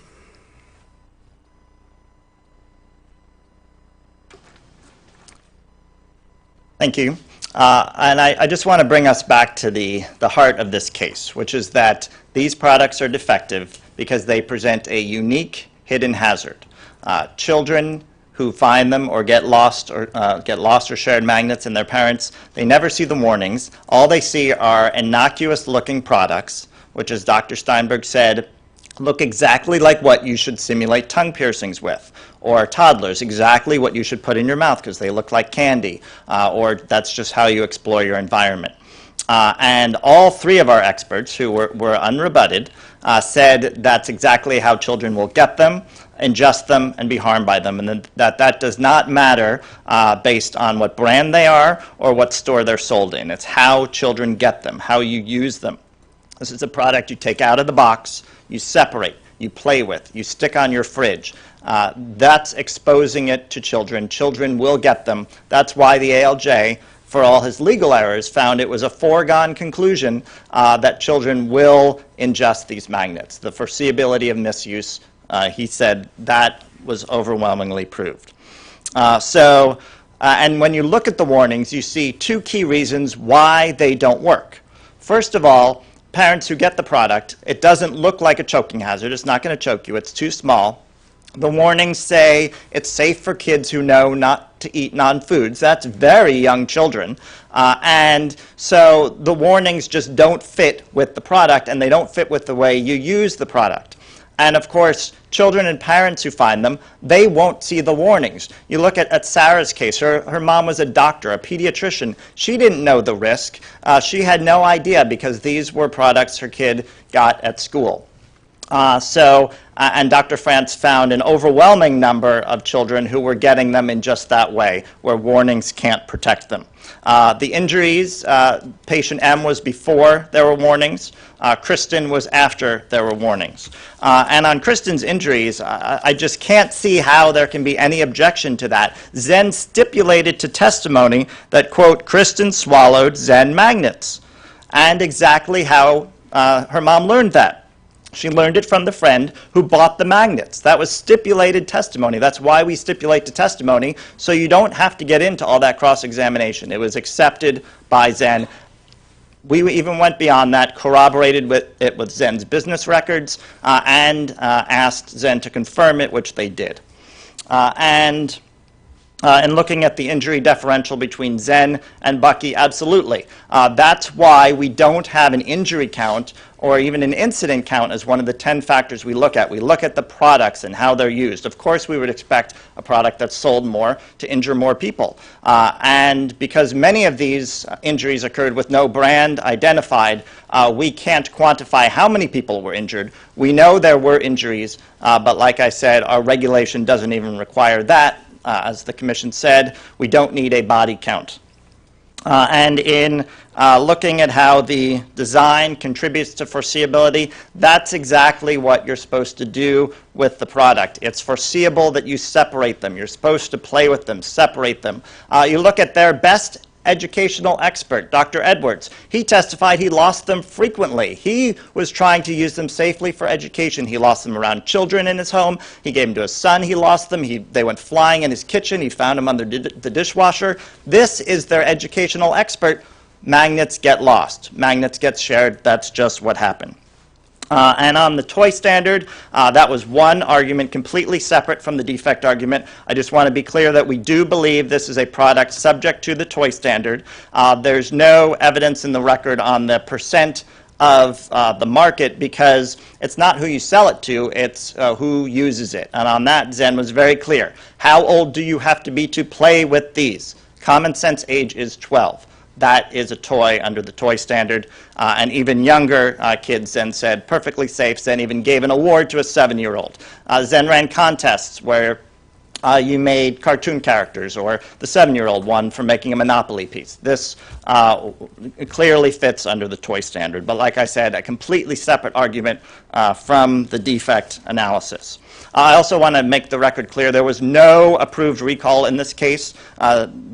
Thank you. And I just want to bring us back to the heart of this case, which is that these products are defective because they present a unique hidden hazard. Children who find them or get lost or shared magnets in their parents, they never see the warnings. All they see are innocuous-looking products, which, as Dr. Steinberg said, look exactly like what you should simulate tongue piercings with, or toddlers, exactly what you should put in your mouth because they look like candy, or that's just how you explore your environment. And all 3 of our experts, who were unrebutted, said that's exactly how children will get them, ingest them, and be harmed by them, and that does not matter based on what brand they are or what store they're sold in. It's how children get them, how you use them. This is a product you take out of the box, you separate, you play with, you stick on your fridge. That's exposing it to children. Children will get them. That's why the ALJ, for all his legal errors, found it was a foregone conclusion that children will ingest these magnets. The foreseeability of misuse, he said, that was overwhelmingly proved. And when you look at the warnings, you see 2 key reasons why they don't work. First of all, parents who get the product, it doesn't look like a choking hazard. It's not going to choke you. It's too small. The warnings say it's safe for kids who know not to eat non-foods. That's very young children. And so the warnings just don't fit with the product, and they don't fit with the way you use the product. And of course, children and parents who find them, they won't see the warnings. You look at Sarah's case. Her mom was a doctor, a pediatrician. She didn't know the risk. She had no idea because these were products her kid got at school. And Dr. France found an overwhelming number of children who were getting them in just that way, where warnings can't protect them. The injuries, patient M was before there were warnings. Kristen was after there were warnings. And on Kristen's injuries, I just can't see how there can be any objection to that. Zen stipulated to testimony that, quote, Kristen swallowed Zen magnets, and exactly how her mom learned that. She learned it from the friend who bought the magnets. That was stipulated testimony. That's why we stipulate the testimony, so you don't have to get into all that cross-examination. It was accepted by Zen. We even went beyond that, corroborated it with Zen's business records, and asked Zen to confirm it, which they did. And looking at the injury differential between Zen and Bucky, absolutely. That's why we don't have an injury count or even an incident count as one of the 10 factors we look at. We look at the products and how they're used. Of course, we would expect a product that's sold more to injure more people. And because many of these injuries occurred with no brand identified, we can't quantify how many people were injured. We know there were injuries, but like I said, our regulation doesn't even require that. As the Commission said, we don't need a body count. And in looking at how the design contributes to foreseeability, that's exactly what you're supposed to do with the product. It's foreseeable that you separate them. You're supposed to play with them, separate them. You look at their best educational expert, Dr. Edwards. He testified he lost them frequently. He was trying to use them safely for education. He lost them around children in his home. He gave them to his son. He lost them. They went flying in his kitchen. He found them under the dishwasher. This is their educational expert. Magnets get lost. Magnets get shared. That's just what happened. And on the toy standard, that was one argument completely separate from the defect argument. I just want to be clear that we do believe this is a product subject to the toy standard. There's no evidence in the record on the percent of the market because it's not who you sell it to, it's who uses it. And on that, Zen was very clear. How old do you have to be to play with these? Common sense age is 12. That is a toy under the toy standard. And even younger kids, Zen said, perfectly safe. Zen even gave an award to a 7-year-old. Zen ran contests where you made cartoon characters, or the 7-year-old won for making a Monopoly piece. This clearly fits under the toy standard. But like I said, a completely separate argument from the defect analysis. I also want to make the record clear there was no approved recall in this case.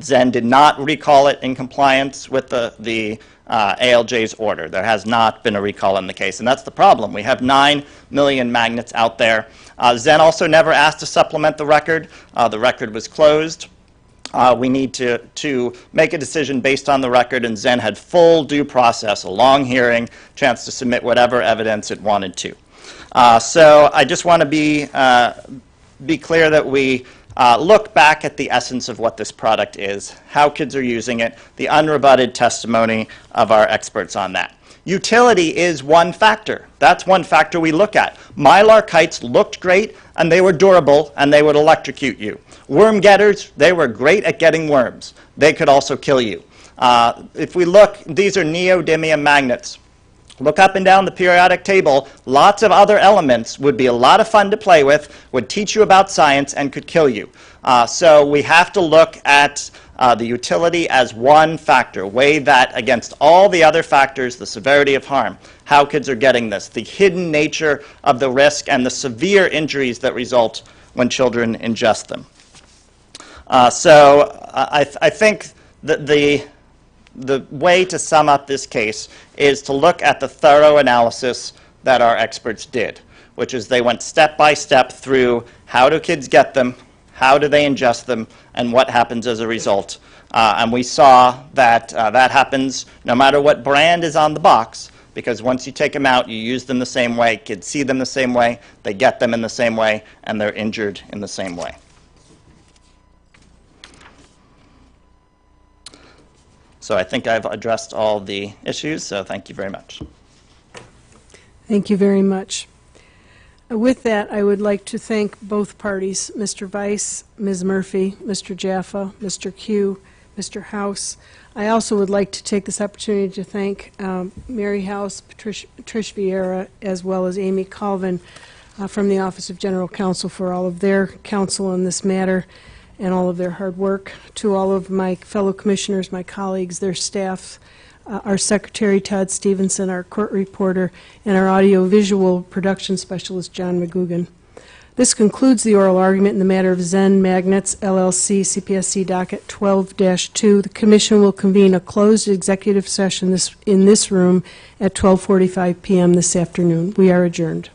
Zen did not recall it in compliance with the ALJ's order. There has not been a recall in the case, and that's the problem. We have 9 million magnets out there. Zen also never asked to supplement the record. The record was closed. We need to make a decision based on the record, and Zen had full due process, a long hearing, chance to submit whatever evidence it wanted to. So I just want to be clear that we look back at the essence of what this product is, how kids are using it, the unrebutted testimony of our experts on that. Utility is one factor. That's one factor we look at. Mylar kites looked great, and they were durable, and they would electrocute you. Worm getters, they were great at getting worms. They could also kill you. If we look, these are neodymium magnets. Look up and down the periodic table. Lots of other elements would be a lot of fun to play with, would teach you about science, and could kill you. So we have to look at the utility as one factor, weigh that against all the other factors, the severity of harm, how kids are getting this, the hidden nature of the risk, and the severe injuries that result when children ingest them. So I think that the way to sum up this case is to look at the thorough analysis that our experts did, which is they went step by step through how do kids get them, how do they ingest them, and what happens as a result. And we saw that that happens no matter what brand is on the box, because once you take them out, you use them the same way, kids see them the same way, they get them in the same way, and they're injured in the same way. So I think I've addressed all the issues, so thank you very much. Thank you very much. With that, I would like to thank both parties, Mr. Weiss, Ms. Murphy, Mr. Jaffa, Mr. Q, Mr. House. I also would like to take this opportunity to thank Mary House, Trish Vieira, as well as Amy Colvin from the Office of General Counsel for all of their counsel in this matter and all of their hard work. To all of my fellow commissioners, my colleagues, their staffs, our secretary, Todd Stevenson, our court reporter, and our audio-visual production specialist, John McGugan. This concludes the oral argument in the matter of Zen Magnets, LLC, CPSC Docket 12-2. The Commission will convene a closed executive session in this room at 12:45 p.m. this afternoon. We are adjourned.